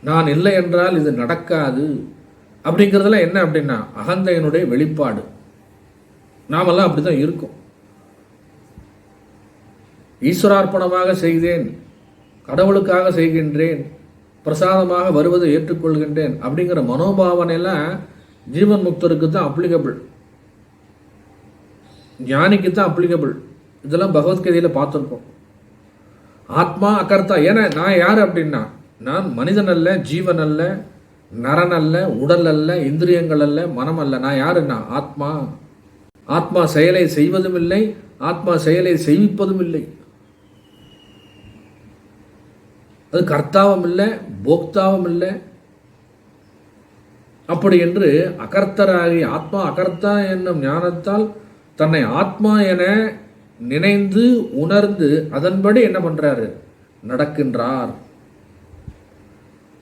நான் இல்லை என்றால் இது நடக்காது அப்படிங்கிறதுலாம் என்ன அப்படின்னா அகந்தையினுடைய வெளிப்பாடு. நாமெல்லாம் அப்படிதான் இருக்கோம். ஈஸ்வரார்ப்பணமாக செய்தேன், கடவுளுக்காக செய்கின்றேன், பிரசாதமாக வருவதை ஏற்றுக்கொள்கின்றேன் அப்படிங்கிற மனோபாவனையெல்லாம் ஜீவன் முக்தருக்கு தான் அப்ளிகபிள், ஞானிக்கு தான் அப்ளிகபிள். இதெல்லாம் பகவத்கீதையில் பார்த்துருக்கோம். ஆத்மா அகர்த்தா. ஏன்னா நான் யார் அப்படின்னா, நான் மனிதன் அல்ல, ஜீவன் அல்ல, நரன் அல்ல, உடல் அல்ல, இந்திரியங்கள் அல்ல, மனம் அல்ல. நான் யாருன்னா ஆத்மா. ஆத்மா செயலை செய்வதும் இல்லை, ஆத்மா செயலை செய்விப்பதும் இல்லை. அது கர்த்தாவும் இல்லை, போக்தாவும் இல்லை. அப்படி என்று அகர்த்தராகி ஆத்மா அகர்த்தா என்னும் ஞானத்தால் தன்னை ஆத்மா என நினைந்து உணர்ந்து அதன்படி என்ன பண்றாரு, நடக்கின்றார்.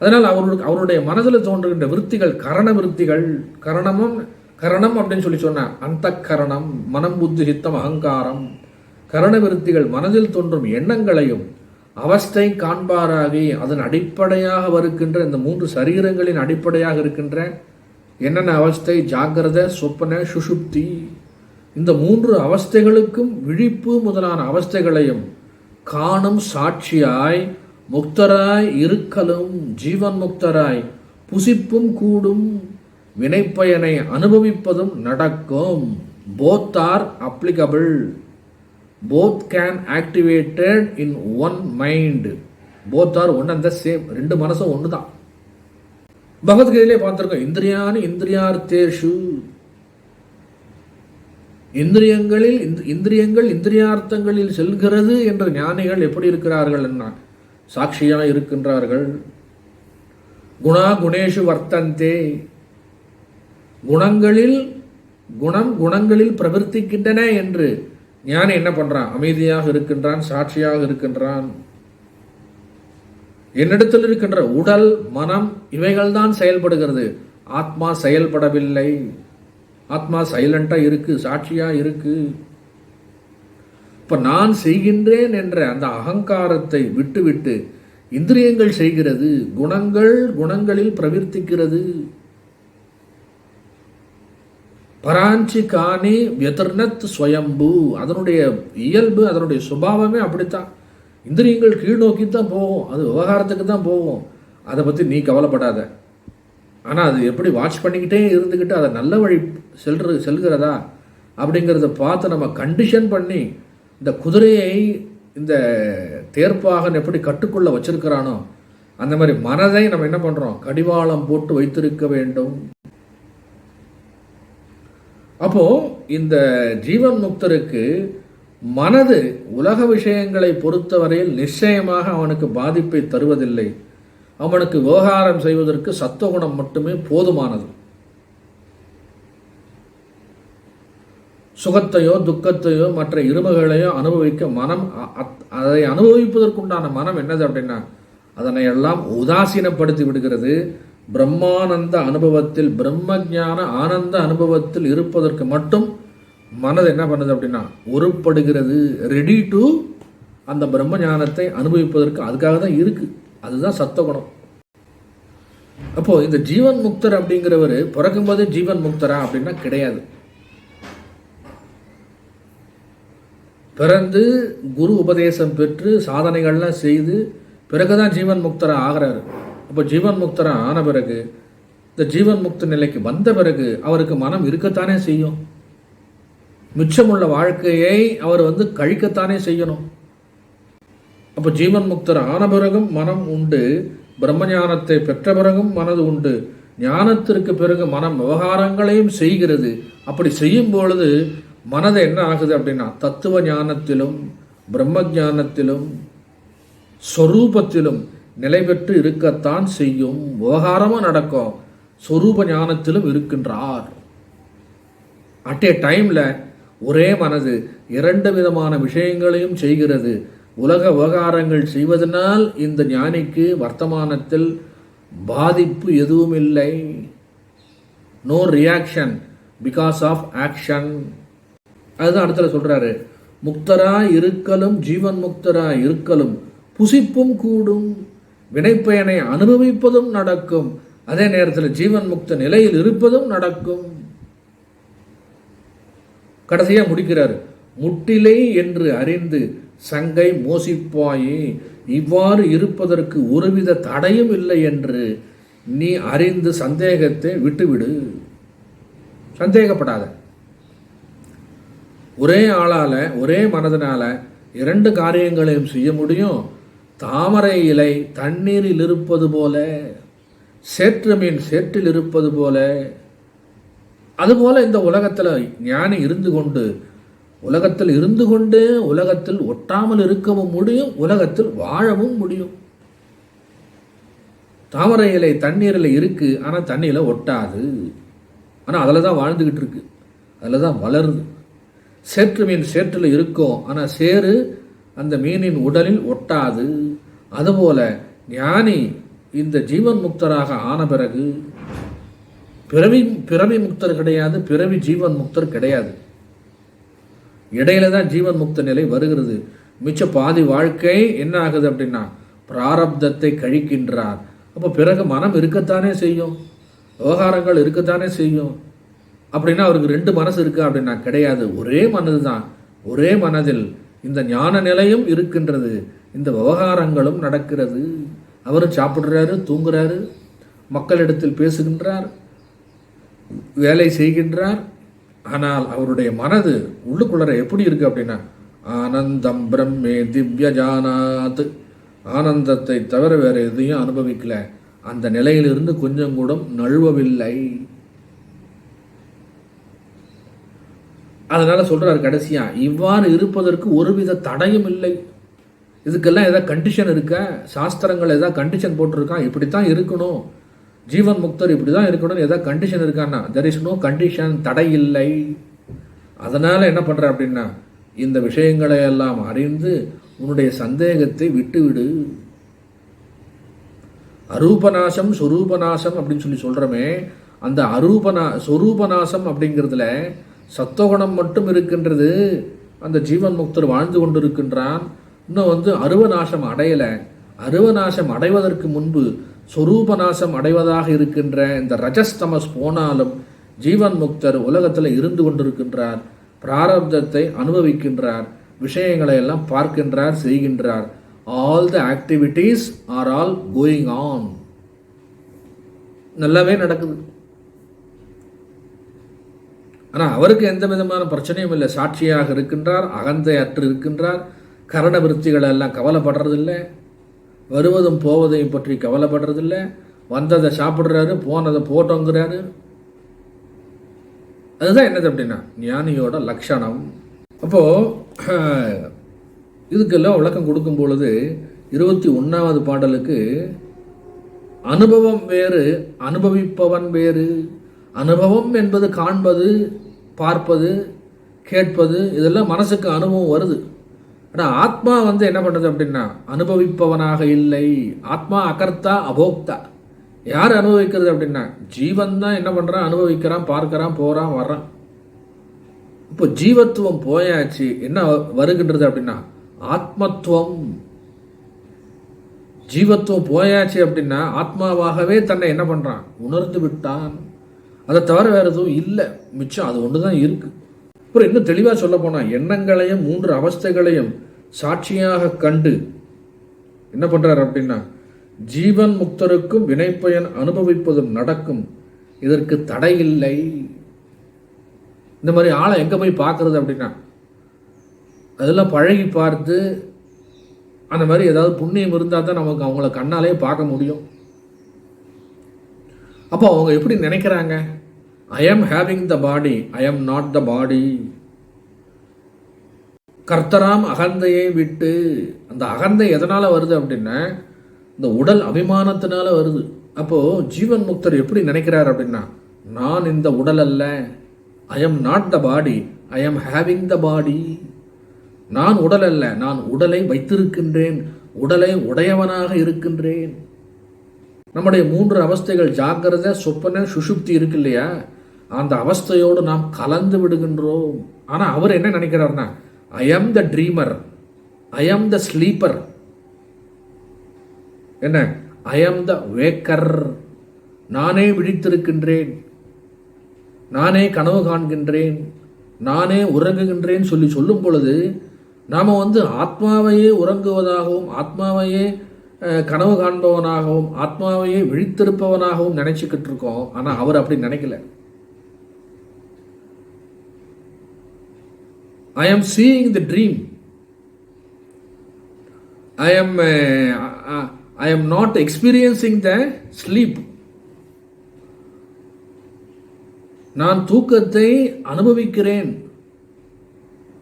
அதனால் அவருடைய மனதில் தோன்றுகின்ற விருத்திகள் கரண விருத்திகள். கரணம் அப்படின்னு சொல்லி சொன்ன அந்த கரணம், மனம் புத்தி சித்தம் அகங்காரம், கரண விருத்திகள் மனதில் தோன்றும் எண்ணங்களையும் அவஸ்தை காண்பாராகி அதன் அடிப்படையாக வருகின்ற இந்த 3 சரீரங்களின் அடிப்படையாக இருக்கின்ற என்னென்ன அவஸ்தை, ஜாகிரத, சொப்பன, சுஷுப்தி, இந்த 3 அவஸ்தைகளுக்கும் விழிப்பு முதலான அவஸ்தைகளையும் காணும் சாட்சியாய் முக்தராய் இருக்கலும் ஜீவன் முக்தராய் புசிப்பும் கூடும் வினைப்பயனை அனுபவிப்பதும் நடக்கும். Both are applicable, both can activated in one mind, both are one and the same. 2 மனசும் ஒன்று தான். பகவத்கீதையிலே பார்த்துருக்கோம், இந்திரியானி இந்திரியார்த்தேஷு, இந்திரியங்கள் இந்திரியார்த்தங்களில் செல்கிறது என்று ஞானிகள் எப்படி இருக்கிறார்கள் என்ன, சாட்சியாக இருக்கின்றார்கள். குணா குணேஷு வர்த்தந்தே, குணங்களில் பிரவர்த்திக்கின்றன என்று ஞானி என்ன பண்றான், அமைதியாக இருக்கின்றான், சாட்சியாக இருக்கின்றான். என்னிடத்தில் இருக்கின்ற உடல் மனம் இவைகள் தான் செயல்படுகிறது, ஆத்மா செயல்படவில்லை. ஆத்மா சைலண்டா இருக்கு, சாட்சியா இருக்கு. இப்ப நான் செய்கின்றேன் என்ற அந்த அகங்காரத்தை விட்டுவிட்டு இந்திரியங்கள் செய்கிறது, குணங்களில் பிரவர்த்திக்கிறது. பராஞ்சி காணி வியதர்னத் ஸ்வயம்பு, அதனுடைய இயல்பு, அதனுடைய சுபாவமே அப்படித்தான். இந்திரியங்கள் கீழ் நோக்கி தான் போகும், அது விவகாரத்துக்கு தான் போகும். அதை பற்றி நீ கவலைப்படாத. ஆனால் அது எப்படி வாட்ச் பண்ணிக்கிட்டே இருந்துக்கிட்டு அதை நல்ல வழி செல்கிறதா அப்படிங்கிறத பார்த்து நம்ம கண்டிஷன் பண்ணி இந்த குதிரையை இந்த தேர்ப்பாகன் எப்படி கட்டுக்குள்ள வச்சிருக்கிறானோ அந்த மாதிரி மனதை நம்ம என்ன பண்ணுறோம், கடிவாளம் போட்டு வைத்திருக்க வேண்டும். அப்போ இந்த ஜீவன் முக்தருக்கு மனது உலக விஷயங்களை பொறுத்தவரையில் நிச்சயமாக அவனுக்கு பாதிப்பை தருவதில்லை. அவனுக்கு விவகாரம் செய்வதற்கு சத்துவகுணம் மட்டுமே போதுமானது. சுகத்தையோ துக்கத்தையோ மற்ற இருமைகளையோ அனுபவிக்க மனம், அதை அனுபவிப்பதற்குண்டான மனம் என்னது அப்படின்னா அதனை எல்லாம் உதாசீனப்படுத்தி விடுகிறது. பிரம்மானந்த அனுபவத்தில், பிரம்மஞான ஆனந்த அனுபவத்தில் இருப்பதற்கு மட்டும் மனது என்ன பண்ணுது அப்படின்னா ஒருப்படுகிறது, ரெடி டு அந்த பிரம்ம ஞானத்தை அனுபவிப்பதற்கு. அதுக்காக தான் இருக்கு, அதுதான் சத்துவகுணம். அப்போ இந்த ஜீவன் முக்தர் அப்படிங்கிறவர் பிறக்கும்போது ஜீவன் முக்தரா அப்படின்னா கிடையாது. பிறந்து குரு உபதேசம் பெற்று சாதனைகள்லாம் செய்து பிறகுதான் ஜீவன் முக்தரா ஆகிறாரு. அப்போ ஜீவன் முக்தரா ஆன பிறகு, இந்த ஜீவன் முக்த நிலைக்கு வந்த பிறகு அவருக்கு மனம் இருக்கத்தானே செய்யும். மிச்சமுள்ள வாழ்க்கையை அவர் கழிக்கத்தானே செய்யணும். அப்போ ஜீவன் முக்தர் ஆன பிறகும் மனம் உண்டு, பிரம்மஞானத்தை பெற்ற பிறகும் மனது உண்டு. ஞானத்திற்கு பிறகு மனம் விவகாரங்களையும் செய்கிறது. அப்படி செய்யும் பொழுது மனது என்ன ஆகுது அப்படின்னா தத்துவ ஞானத்திலும் பிரம்ம ஞானத்திலும் சொரூபத்திலும் நிலை பெற்று இருக்கத்தான் செய்யும். விவகாரமும் நடக்கும், சொரூப ஞானத்திலும் இருக்கின்றார். அட் ஏ டைம்ல ஒரே மனது 2 விதமான விஷயங்களையும் செய்கிறது. உலக விவகாரங்கள் செய்வதனால் இந்த ஞானிக்கு வர்த்தமானத்தில் பாதிப்பு எதுவும் இல்லை. No reaction because of action. அதுதான் அடுத்த சொல்றாரு, முக்தரா இருக்கலும் ஜீவன் முக்தரா இருக்கலும் புசிப்பும் கூடும், வினைப்பயனை அனுபவிப்பதும் நடக்கும். அதே நேரத்தில் ஜீவன் முக்த நிலையில் இருப்பதும் நடக்கும். கடைசியா முடிக்கிறார், முட்டிலை என்று அறிந்து சங்கை மோசிப்பாயே, இவ்வாறு இருப்பதற்கு ஒருவித தடையும் இல்லை என்று நீ அறிந்து சந்தேகத்தை விட்டுவிடு. சந்தேகப்படாத. ஒரே ஆளால ஒரே மனதினால 2 காரியங்களையும் செய்ய முடியும். தாமரை இலை தண்ணீரில் இருப்பது போல, சேற்று மீன் சேற்றில் இருப்பது போல, அதுபோல இந்த உலகத்தில் ஞானி இருந்து கொண்டு உலகத்தில் ஒட்டாமல் இருக்கவும் முடியும், உலகத்தில் வாழவும் முடியும். தாமரை இலை தண்ணீரில் இருக்கு, ஆனால் தண்ணியில் ஒட்டாது, ஆனால் அதில் தான் வாழ்ந்துக்கிட்டு இருக்கு, அதில் தான் வளருது. சேற்று மீன் சேற்றில் இருக்கும், ஆனால் சேறு அந்த மீனின் உடலில் ஒட்டாது. அதுபோல ஞானி இந்த ஜீவன் முக்தராக ஆன பிறகு பிறவி முக்தர் கிடையாது, பிறவி ஜீவன் முக்தர் கிடையாது. இடையில தான் ஜீவன் முக்த நிலை வருகிறது. மிச்ச பாதி வாழ்க்கை என்ன ஆகுது அப்படின்னா பிராரப்தத்தை கழிக்கின்றார். அப்போ பிறகு மனம் இருக்கத்தானே செய்யும், விவகாரங்கள் இருக்கத்தானே செய்யும். அப்படின்னா அவருக்கு 2 மனசு இருக்கா அப்படின்னா கிடையாது. ஒரே மனது தான். ஒரே மனதில் இந்த ஞான நிலையும் இருக்கின்றது, இந்த விவகாரங்களும் நடக்கிறது. அவரும் சாப்பிடுறாரு, தூங்குறாரு, மக்களிடத்தில் பேசுகின்றார், வேலை செய்கின்றார். ஆனால் அவருடைய மனது உள்ளுக்குள்ளற எப்படி இருக்கு அப்படின்னா ஆனந்தம் பிரம்மே திவ்ய ஜானாத், ஆனந்தத்தை தவிர வேற எதையும் அனுபவிக்கல. அந்த நிலையிலிருந்து கொஞ்சம் கூட நழுவவில்லை. அதனால சொல்றாரு கடைசியா, இவ்வாறு இருப்பதற்கு ஒருவித தடையும் இல்லை. இதுக்கெல்லாம் ஏதாவது கண்டிஷன் இருக்கா? சாஸ்திரங்கள் ஏதாவது கண்டிஷன் போட்டிருக்கா? இப்படித்தான் இருக்கணும், ஜீவன் முக்தர் இப்படி தான் இருக்கணும்னு ஏதாவது கண்டிஷன் இருக்கான்னா தெர் இஸ் நோ கண்டிஷன், தடை இல்லை. அதனால என்ன பண்ற அப்படின்னா இந்த விஷயங்களை எல்லாம் அறிந்து உன்னுடைய சந்தேகத்தை விட்டுவிடு. அரூபநாசம் சொரூபநாசம் அப்படின்னு சொல்றமே, அந்த சொரூபநாசம் அப்படிங்கிறதுல சத்துவகுணம் மட்டும் இருக்கின்றது. அந்த ஜீவன் முக்தர் வாழ்ந்து கொண்டிருக்கின்றான். இன்னும் அருவநாசம் அடையலை. அருவநாசம் அடைவதற்கு முன்பு சொரூபநாசம் அடைவதாக இருக்கின்ற இந்த ரஜஸ்தமஸ் போனாலும் ஜீவன் முக்தர் உலகத்தில் இருந்து கொண்டிருக்கின்றார், பிராரப்தத்தை அனுபவிக்கின்றார், விஷயங்களை எல்லாம் பார்க்கின்றார், செய்கின்றார். All the activities are all going on. நல்லாவே நடக்குது. ஆனால் அவருக்கு எந்த விதமான பிரச்சனையும் இல்லை. சாட்சியாக இருக்கின்றார், அகந்தை அற்று இருக்கின்றார், கரண விருத்திகளை எல்லாம் கவலைப்படுறதில்லை, வருவதும் போவதையும் பற்றி கவலைப்படுறதில்லை, வந்ததை சாப்பிட்றாரு, போனதை போட்டோங்கிறாரு. அதுதான் என்னது அப்படின்னா ஞானியோட லட்சணம். அப்போ இதுக்கெல்லாம் விளக்கம் கொடுக்கும் பொழுது 21வது பாடலுக்கு அனுபவம் வேறு, அனுபவிப்பவன் வேறு. அனுபவம் என்பது காண்பது, பார்ப்பது, கேட்பது, இதெல்லாம் மனசுக்கு அனுபவம் வருது. ஆனால் ஆத்மா என்ன பண்ணுறது அப்படின்னா அனுபவிப்பவனாக இல்லை. ஆத்மா அகர்த்தா அபோக்தா. யார் அனுபவிக்கிறது அப்படின்னா ஜீவன் தான் என்ன பண்ணுறான், அனுபவிக்கிறான், பார்க்கறான், போகிறான், வர்றான். இப்போ ஜீவத்துவம் போயாச்சு, என்ன வருகின்றது அப்படின்னா ஆத்மத்துவம். ஜீவத்துவம் போயாச்சு அப்படின்னா ஆத்மாவாகவே தன்னை என்ன பண்ணுறான், உணர்ந்து விட்டான். அதை தவிர வேற எதுவும் இல்லை, மிச்சம் அது ஒன்று தான் இருக்கு. அப்புறம் இன்னும் தெளிவாக சொல்ல போனால் எண்ணங்களையும் 3 அவஸ்தைகளையும் சாட்சியாக கண்டு என்ன பண்றாரு அப்படின்னா ஜீவன் முக்தருக்கும் வினைப்பயன் அனுபவிப்பதும் நடக்கும், இதற்கு தடை இல்லை. இந்த மாதிரி ஆளை எங்க போய் பார்க்கறது அப்படின்னா அதெல்லாம் பழகி பார்த்து அந்த மாதிரி ஏதாவது புண்ணியம் இருந்தால் தான் நமக்கு அவங்கள கண்ணாலே பார்க்க முடியும். அப்போ அவங்க எப்படி நினைக்கிறாங்க, ஐ ஆம் having the body, I am not the பாடி. கர்த்தராம் அகந்தையை விட்டு. அந்த அகந்தை எதனால வருது அப்படின்னா இந்த உடல் அபிமானத்தினால வருது. அப்போ ஜீவன் முக்தர் எப்படி நினைக்கிறார் அப்படின்னா நான் இந்த உடல் அல்ல, ஐ ஆம் நாட் த பாடி, ஐ ஆம் ஹேவிங் த பாடி. நான் உடல் அல்ல, நான் உடலை வைத்திருக்கின்றேன், உடலை உடையவனாக இருக்கின்றேன். நம்முடைய 3 அவஸ்தைகள் ஜாக்கிரதை, சொப்பன, சுஷுப்தி இருக்கு இல்லையா, அந்த அவஸ்தையோடு நாம் கலந்து விடுகின்றோம். ஆனால் அவர் என்ன நினைக்கிறார்னா ஐ ஆம் த ட்ரீமர், ஐ ஆம் த ஸ்லீப்பர், என்ன ஐ ஆம் த வேக்கர். நானே விழித்திருக்கின்றேன், நானே கனவு காண்கின்றேன், நானே உறங்குகின்றேன் சொல்லும் பொழுது நாம் ஆத்மாவையே உறங்குவதாகவும் ஆத்மாவையே கனவு காண்பவனாகவும் ஆத்மாவையே விழித்திருப்பவனாகவும் நினைச்சுக்கிட்டு இருக்கோம். ஆனால் அவர் அப்படி நினைக்கல. I am seeing the dream. I am not experiencing the sleep. நான் தூக்கத்தை அனுபவிக்கிறேன்.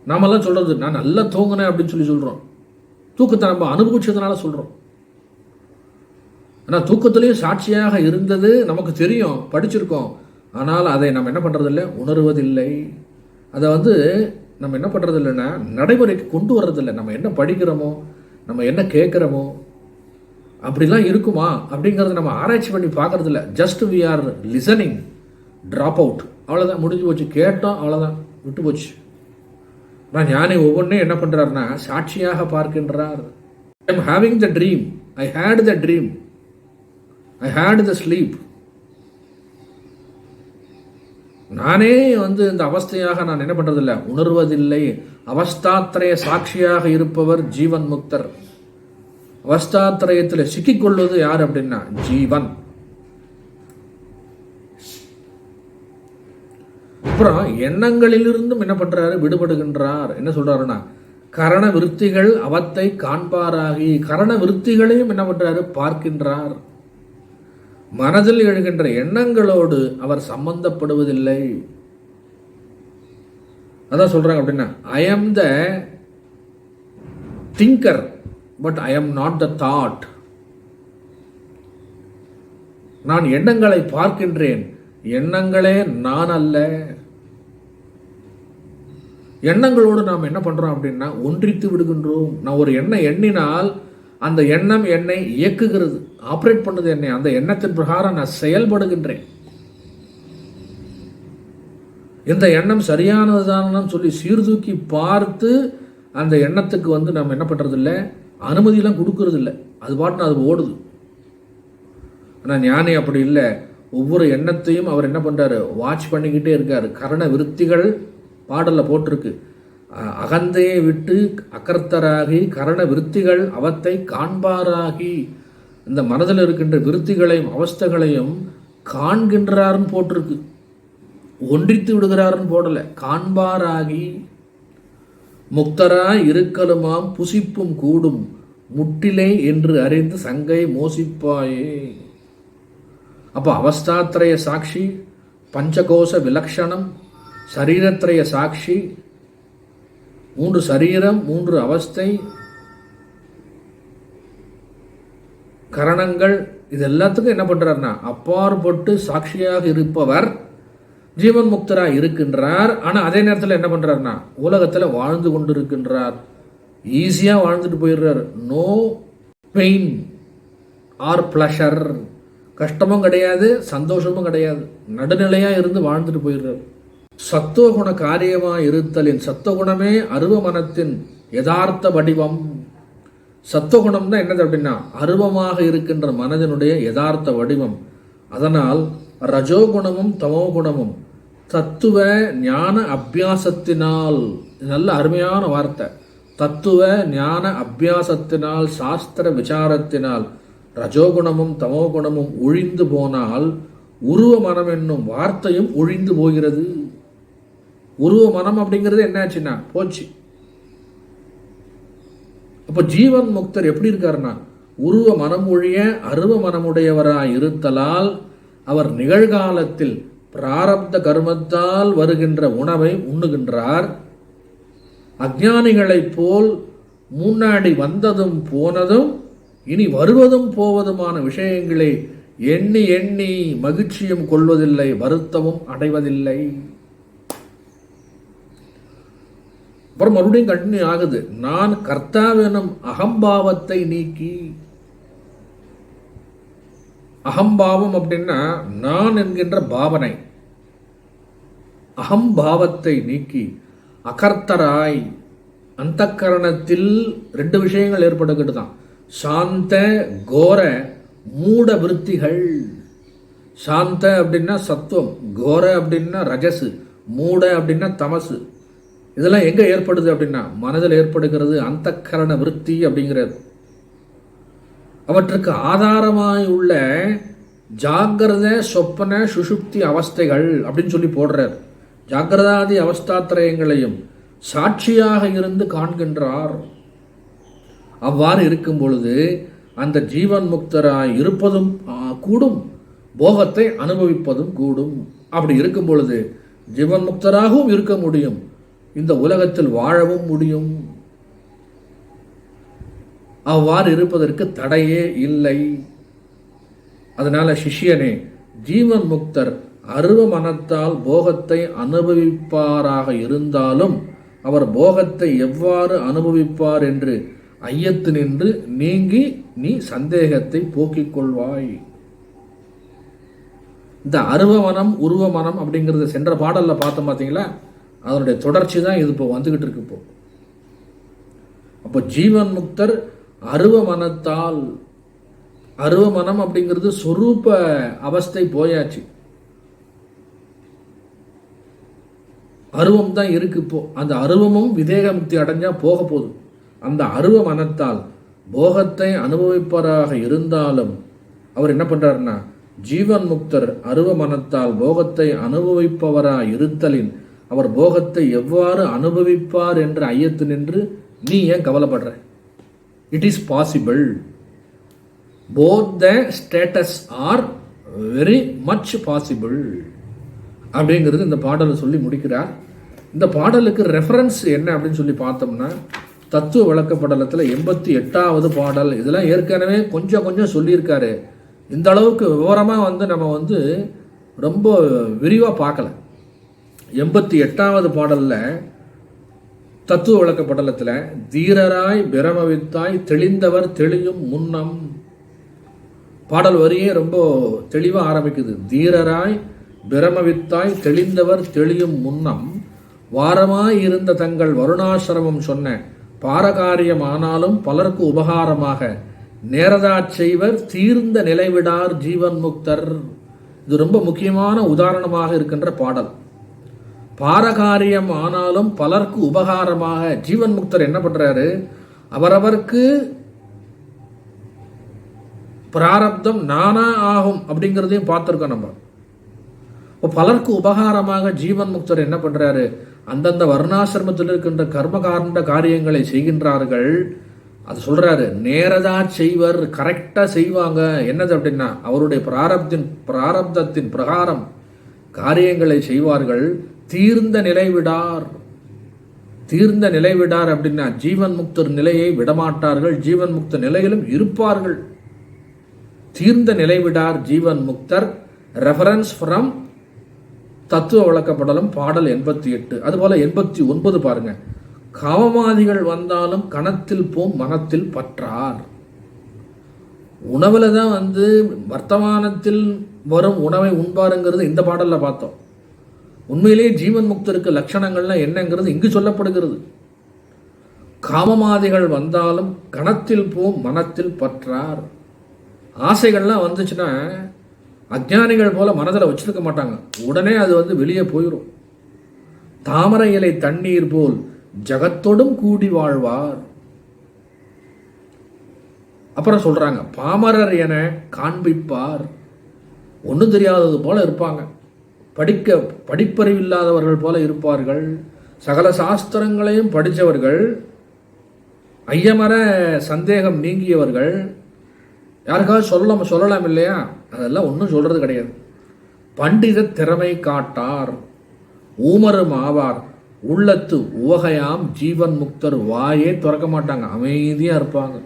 நாமெல்லாம் சொல்றது நான் நல்லா தூங்கினேன் அப்படின்னு சொல்றோம். தூக்கத்தை நம்ம அனுபவிச்சதுனால சொல்றோம். ஆனால் தூக்கத்திலேயும் சாட்சியாக இருந்தது நமக்கு தெரியும், படிச்சிருக்கோம். ஆனால் அதை நம்ம என்ன பண்றதில்லை, உணர்வதில்லை. அதை நம்ம என்ன பண்றது இல்லைன்னா நடைமுறைக்கு கொண்டு வர்றதில்லை. நம்ம என்ன படிக்கிறோமோ, நம்ம என்ன கேட்குறோமோ, அப்படிலாம் இருக்குமா அப்படிங்கிறத நம்ம ஆராய்ச்சி பண்ணி பார்க்கறதில்ல. Just we are listening, drop out, அவ்வளோதான், முடிஞ்சு போச்சு. கேட்டோம், அவ்வளோதான், விட்டு போச்சு. நான் ஞானி ஒவ்வொன்றையும் என்ன பண்ணுறாருன்னா சாட்சியாக பார்க்கின்றார். I am having the dream, I had the dream, I had the sleep. நானே இந்த அவஸ்தையாக நான் என்ன பண்ணுறதில்லை, உணர்வதில்லை. அவஸ்தாத்திரய சாட்சியாக இருப்பவர் ஜீவன் முக்தர். அவஸ்தாத்திரயத்தில் சிக்கிக்கொள்வது யார் அப்படின்னா ஜீவன். அப்புறம் எண்ணங்களிலிருந்தும் என்ன பண்றாரு, விடுபடுகின்றார். என்ன சொல்றாருன்னா கரண விருத்திகள் அவத்தை காண்பாராகி, கரண விருத்திகளையும் என்ன பண்றாரு, பார்க்கின்றார். மனதில் எழுகின்ற எண்ணங்களோடு அவர் சம்பந்தப்படுவதில்லை. அதான் சொல்றாங்க அப்படின்னா I am the thinker but I am not the thought. நான் எண்ணங்களை பார்க்கின்றேன், எண்ணங்களே நான் அல்ல. எண்ணங்களோடு நாம் என்ன பண்றோம் அப்படின்னா ஒன்றித்து விடுகின்றோம். நான் ஒரு எண்ணம் எண்ணினால் அந்த எண்ணம் என்னை இயக்குகிறது, ஆப்ரேட் பண்ணுது என்னை. அந்த எண்ணத்தின் பிரகாரம் நான் செயல்படுகின்றேன். இந்த எண்ணம் சரியானதுதான் சொல்லி சீர்தூக்கி பார்த்து அந்த எண்ணத்துக்கு நம்ம என்ன பண்றது இல்லை, அனுமதியெல்லாம் கொடுக்கறது இல்லை. அது பாட்டுன்னு அது ஓடுது. ஆனால் ஞானி அப்படி இல்லை. ஒவ்வொரு எண்ணத்தையும் அவர் என்ன பண்றாரு, வாட்ச் பண்ணிக்கிட்டே இருக்காரு. கரண விருத்திகள் பாடல்ல போட்டிருக்கு. அகந்தையை விட்டு அகர்த்தராகி கரண விருத்திகள் அவத்தை காண்பாராகி. இந்த மனதில் இருக்கின்ற விருத்திகளையும் அவஸ்தைகளையும் காண்கின்றார்னு போட்டிருக்கு. ஒன்றித்து விடுகிறார்னு போடல, காண்பாராகி. முக்தராய் இருக்கலுமாம் புசிப்பும் கூடும் முட்டிலை என்று அறிந்து சங்கை மோசிப்பாயே. அப்போ அவஸ்தாத்திரய சாட்சி, பஞ்சகோஷ விலக்ஷணம், சரீரத்திரய சாட்சி, 3 சரீரம், 3 அவஸ்தை, கரணங்கள், இது எல்லாத்துக்கும் என்ன பண்றாருன்னா அப்பாற்பட்டு சாட்சியாக இருப்பவர் ஜீவன் முக்தராக இருக்கின்றார். ஆனா அதே நேரத்தில் என்ன பண்றாருன்னா உலகத்துல வாழ்ந்து கொண்டு இருக்கின்றார். ஈஸியா வாழ்ந்துட்டு போயிடுறாரு. No pain or pleasure. கஷ்டமும் கிடையாது, சந்தோஷமும் கிடையாது, நடுநிலையா இருந்து வாழ்ந்துட்டு போயிடுறாரு. சத்துவகுண காரியமா இருத்தலின், சத்துவகுணமே அருவ மனத்தின் யதார்த்த வடிவம். சத்துவகுணம் தான் என்னது அப்படின்னா அருவமாக இருக்கின்ற மனதினுடைய யதார்த்த வடிவம். அதனால் ரஜோகுணமும் தமோகுணமும் தத்துவ ஞான அபியாசத்தினால், நல்ல அருமையான வார்த்தை, தத்துவ ஞான அபியாசத்தினால், சாஸ்திர விசாரத்தினால் ரஜோகுணமும் தமோகுணமும் ஒழிந்து போனால் உருவ மனம் என்னும் வார்த்தையும் ஒழிந்து போகிறது. உருவ மனம் அப்படிங்கிறது என்னாச்சுன்னா போச்சு. அப்ப ஜீவன் முக்தர் எப்படி இருக்காருன்னா உருவ மனம் ஒழிய அருவ மனமுடையவராய் இருத்தலால் அவர் நிகழ்காலத்தில் பிராரப்த கர்மத்தால் வருகின்ற உணவை உண்ணுகின்றார். அஞ்ஞானிகளைப் போல் முன்னாடி வந்ததும் போனதும் இனி வருவதும் போவதுமான விஷயங்களை எண்ணி எண்ணி மகிழ்ச்சியும் கொள்வதில்லை, வருத்தமும் அடைவதில்லை. அப்புறம் மறுபடியும் கண்டினியூ ஆகுது. நான் கர்த்தாவெனும் அகம்பாவத்தை நீக்கி. அகம்பாவம் அப்படின்னா நான் என்கின்ற பாவனை. அகம்பாவத்தை நீக்கி அகர்த்தராய். அந்த கரணத்தில் 2 விஷயங்கள் ஏற்படுகிறது தான். சாந்த கோர மூட விருத்திகள். சாந்த அப்படின்னா சத்துவம், கோர அப்படின்னா ரஜசு, மூட அப்படின்னா தமசு. இதெல்லாம் எங்கே ஏற்படுது அப்படின்னா மனதில் ஏற்படுகிறது அந்தக்கரண விருத்தி அப்படிங்கிறது. அவற்றுக்கு ஆதாரமாய் உள்ள ஜாகிரத சொப்பன சுஷுப்தி அவஸ்தைகள் அப்படின்னு சொல்லி போடுறார். ஜாகிரதாதி அவஸ்தாத்திரயங்களையும் சாட்சியாக இருந்து காண்கின்றார். அவ்வாறு இருக்கும் பொழுது அந்த ஜீவன் முக்தராய் இருப்பதும் கூடும், போகத்தை அனுபவிப்பதும் கூடும். அப்படி இருக்கும் பொழுது ஜீவன் முக்தராகவும் இருக்க முடியும், இந்த உலகத்தில் வாழவும் முடியும். அவ்வாறு இருப்பதற்கு தடையே இல்லை. அதனால சிஷ்யனே, ஜீவன் முக்தர் அருவ மனத்தால் போகத்தை அனுபவிப்பாராக இருந்தாலும் அவர் போகத்தை எவ்வாறு அனுபவிப்பார் என்று ஐயத்து நின்று நீங்கி நீ சந்தேகத்தை போக்கிக் கொள்வாய். இந்த அருவமனம் உருவமனம் அப்படிங்கிறது சென்ற பாடல்ல பார்த்தோம் பார்த்தீங்களா, அதனுடைய தொடர்ச்சி தான் இது இப்போ வந்துகிட்டு இருக்கு. இப்போ அப்போ ஜீவன் முக்தர் அருவமனத்தால், அருவமனம் அப்படிங்கிறது சொரூப அவஸ்தை போயாச்சு, அருவம் தான் இருக்கு. இப்போ அந்த அருவமும் விதேக முக்தி அடைஞ்சா போக போகுது. அந்த அருவ மனத்தால் போகத்தை அனுபவிப்பவராக இருந்தாலும் அவர் என்ன பண்றாருன்னா, ஜீவன் முக்தர் அருவ மனத்தால் போகத்தை அனுபவிப்பவராக இருத்தலின் அவர் போகத்தை எவ்வாறு அனுபவிப்பார் என்ற ஐயத்து நின்று நீ ஏன் கவலைப்படுற? It is possible. Both the status are very much possible அப்படிங்கிறது இந்த பாடலை சொல்லி முடிக்கிறார். இந்த பாடலுக்கு ரெஃபரன்ஸ் என்ன அப்படின்னு சொல்லி பார்த்தோம்னா, தத்துவ விளக்க படலத்தில் 88வது பாடல். இதெல்லாம் ஏற்கனவே கொஞ்சம் கொஞ்சம் சொல்லியிருக்காரு. இந்த அளவுக்கு விவரமாக நம்ம ரொம்ப விரிவாக பார்க்கல. 88வது பாடலில் தத்துவ விளக்க படலத்தில் தீரராய் பிரமவித்தாய் தெளிந்தவர் தெளியும் முன்னம், பாடல் வரியே ரொம்ப தெளிவாக ஆரம்பிக்குது. தீரராய் பிரமவித்தாய் தெளிந்தவர் தெளியும் முன்னம் வாரமாய் இருந்த தங்கள் வருணாசிரமம் சொன்ன பாரகாரியம் ஆனாலும் பலருக்கு உபகாரமாக நேரதாச் செய்வர் தீர்ந்த நிலைவிடார் ஜீவன் முக்தர். இது ரொம்ப முக்கியமான உதாரணமாக இருக்கின்ற பாடல். பாரகாரியம் ஆனாலும் பலருக்கு உபகாரமாக ஜீவன் முக்தர் என்ன பண்றாரு, அவரவருக்கு பிராரப்தம் நானா ஆகும் அப்படிங்கிறதையும் பார்த்துருக்கோம் நம்ம. இப்போ பலருக்கு உபகாரமாக ஜீவன் முக்தர் என்ன பண்றாரு, அந்தந்த வர்ணாசிரமத்தில் இருக்கின்ற கர்மகாண்ட காரியங்களை செய்கின்றார்கள். அது சொல்றாரு, நேரதா செய்வர், கரெக்டா செய்வாங்க. என்னது அப்படின்னா, அவருடைய பிராரப்தத்தின் பிரகாரம் காரியங்களை செய்வார்கள். தீர்ந்த நிலைவிடார். தீர்ந்த நிலைவிடார் அப்படின்னா ஜீவன் முக்தர் நிலையை விடமாட்டார்கள், ஜீவன் முக்த நிலையிலும் இருப்பார்கள். தீர்ந்த நிலைவிடார் ஜீவன் முக்தர். ரெஃபரன்ஸ் ஃப்ரம் தத்துவ விளக்கப்படலும் பாடல் 88. அதுபோல 89 பாருங்க. காமமாதிகள் வந்தாலும் கணத்தில் போம் மனத்தில் பற்றார். உணவுல தான் வர்த்தமானத்தில் வரும் உணவை உண்பாருங்கிறது இந்த பாடல்ல பார்த்தோம். உண்மையிலேயே ஜீவன் முக்தருக்கு லட்சணங்கள்லாம் என்னங்கிறது இங்கு சொல்லப்படுகிறது. காமமாதிகள் வந்தாலும் கணத்தில் போம் மனத்தில் பற்றார். ஆசைகள்லாம் வந்துச்சுன்னா அஜ்ஞானிகள் போல மனதில் வச்சிருக்க மாட்டாங்க, உடனே அது வெளியே போயிடும். தாமரை இலை தண்ணீர் போல் ஜகத்தோடும் கூடி வாழ்வார். அப்புறம் சொல்றாங்க, பாமரர் என காண்பிப்பார். ஒன்றும் தெரியாதது போல இருப்பாங்க, படிப்பறிவில்லாதவர்கள் போல இருப்பார்கள். சகல சாஸ்திரங்களையும் படித்தவர்கள், ஐயமர சந்தேகம் நீங்கியவர்கள். யாருக்காவது சொல்லலாம் இல்லையா? அதெல்லாம் ஒன்றும் சொல்றது கிடையாது. பண்டித திறமை காட்டார், ஊமரும் ஆவார், உள்ளத்து உவகையாம் ஜீவன் முக்தர். வாயே திறக்க மாட்டாங்க, அமைதியா இருப்பாங்க.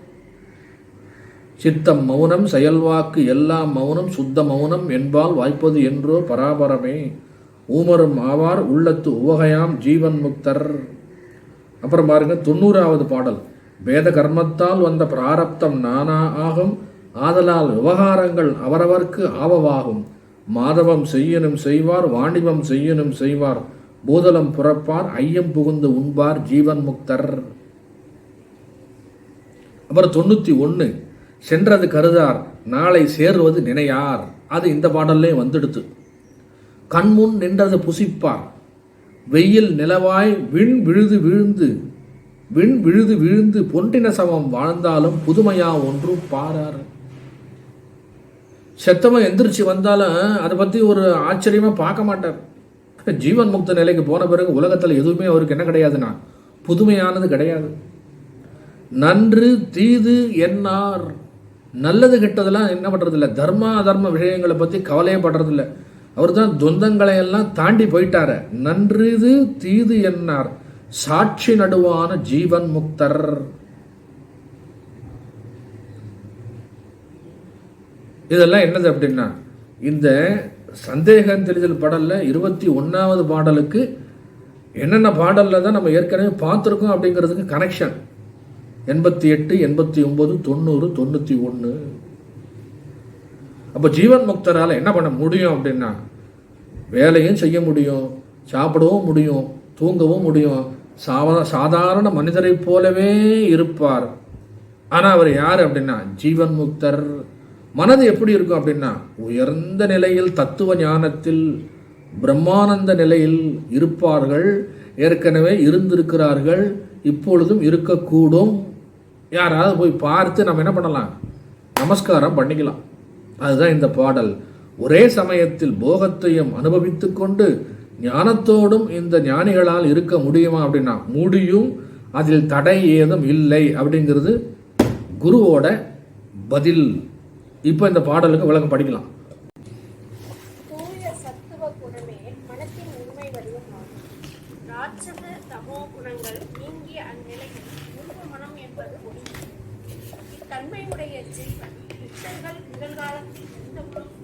சித்தம் மௌனம், செயல்வாக்கு எல்லாம் மௌனம், சுத்த மௌனம் என்பால் வாய்ப்பது என்றோ பராபரமே. ஊமரும் ஆவார், உள்ளத்து உவகையாம் ஜீவன் முக்தர். அப்புறம் பாருங்க 90வது பாடல். வேத கர்மத்தால் வந்த பிராரப்தம் நானா ஆகும், ஆதலால் விவகாரங்கள் அவரவர்க்கு ஆவவாகும். மாதவம் செய்யனும் செய்வார், வாணிபம் செய்யனும் செய்வார், பூதலம் புறப்பார், ஐயம் புகுந்து உண்பார் ஜீவன் முக்தர். அப்புறம் 91. சென்றது கருதார், நாளை சேருவது நினையார். அது இந்த பாடல்லே வந்துடுத்து. கண்முன் நின்றது புசிப்பார், வெயில் நிலவாய் விண் விழுது விழுந்து பொன்றின சமம் வாழ்ந்தாலும் புதுமையா ஒன்றும் பாரார். செத்தவன் எந்திரிச்சு வந்தாலும் அதை பத்தி ஒரு ஆச்சரியமா பார்க்க மாட்டார். ஜீவன் முக்த நிலைக்கு போன பிறகு உலகத்துல எதுவுமே அவருக்கு என்ன கிடையாதுன்னா புதுமையானது கிடையாது. நன்று தீது என்னார், நல்லது கெட்டதெல்லாம் என்ன பண்றது இல்லை, தர்ம அதர்ம விஷயங்களை பத்தி கவலையே படுறது இல்லை. அவர் தான் துவந்தங்களை எல்லாம் தாண்டி போயிட்டார. நன்றிது தீது என்னார் சாட்சி நடுவான ஜீவன் முக்தர். இதெல்லாம் என்னது அப்படின்னா இந்த சந்தேகம் தெளிதல் பாடல்ல 21வது பாடலுக்கு என்னென்ன பாடல்ல தான் நம்ம ஏற்கனவே பார்த்துருக்கோம் அப்படிங்கிறதுக்கு கனெக்ஷன் 88, 89, 90, 91. அப்போ ஜீவன் முக்தரால் என்ன பண்ண முடியும் அப்படின்னா வேலையும் செய்ய முடியும், சாப்பிடவும் முடியும், தூங்கவும் முடியும், சாதாரண மனிதரை போலவே இருப்பார். ஆனால் அவர் யார் அப்படின்னா ஜீவன் முக்தர். மனது எப்படி இருக்கும் அப்படின்னா உயர்ந்த நிலையில் தத்துவ ஞானத்தில் பிரம்மானந்த நிலையில் இருப்பார்கள். ஏற்கனவே இருந்திருக்கிறார்கள், இப்பொழுதும் இருக்கக்கூடும். யாராவது போய் பார்த்து நம்ம என்ன பண்ணலாம், நமஸ்காரம் பண்ணிக்கலாம். அதுதான் இந்த பாடல். ஒரே சமயத்தில் போகத்தையும் அனுபவித்து கொண்டு ஞானத்தோடும் இந்த ஞானிகளால் இருக்க முடியுமா அப்படின்னா முடியும், அதில் தடை ஏதும் இல்லை அப்படிங்கிறது குருவோட பதில். இப்போ இந்த பாடலுக்கு விளக்கம் படிக்கலாம். தூய சத்துவ குணமே மனத்தின் உண்மை வடிவமாகும். ராட்சச தமோ குணங்கள் நீங்கிய அந்நிலையில் உருவ மனம் என்பது ஒளி. இத்தன்மையுடைய ஜீவன் இச்சைகள் நிகழ்காலத்தில் எந்த குணம்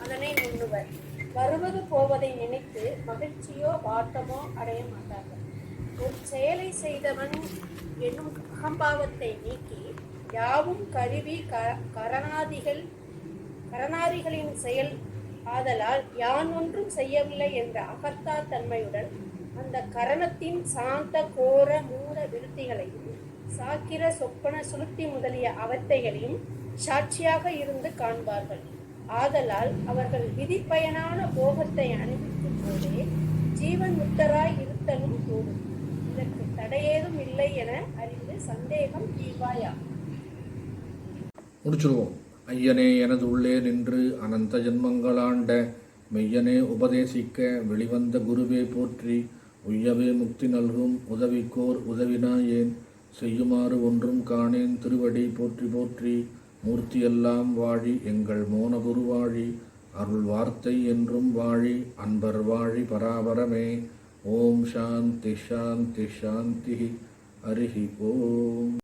அதனை உண்ணுவர். வருவது போவதை நினைத்து மகிழ்ச்சியோ வாட்டமோ அடைய மாட்டார்கள். ஒரு செயலை செய்தவன் என்னும் அகம்பாவத்தை நீக்கி யாவும் கருவி கரணாதிகளின் செயல் ஆதலால் யான் ஒன்றும் செய்யவில்லை என்ற அகர்த்தா தன்மையுடன் அந்த கரணத்தின் சாந்த கோர மூல விருத்திகளையும் சாக்கிர சொப்பன சுளுத்தி முதலிய அவத்தைகளையும் சாட்சியாக இருந்து காண்பார்கள். ஆதலால் அவர்கள் விதிப்பயனான போகத்தை அனுபவிக்கும் போதே ஜீவன் முக்தராய் இருத்தலும் கூடும். இதற்கு தடையேதும் இல்லை என அறிந்து சந்தேகம் தீவாயா. முடிச்சிருவோம். ஐயனே எனது உள்ளே நின்று அனந்த ஜென்மங்களாண்ட மெய்யனே உபதேசிக்க வெளிவந்த குருவே போற்றி. உய்யவே முக்தி நல்கும் உதவிக்கோர் உதவினாயேன் செய்யுமாறு ஒன்றும் காணேன் திருவடி போற்றி போற்றி. மூர்த்தியெல்லாம் வாழி எங்கள் மோன குரு வாழி அருள் வார்த்தை என்றும் வாழி அன்பர் வாழி பராபரமே. ஓம் சாந்தி சாந்தி சாந்தி. ஹரிஹி ஓம்.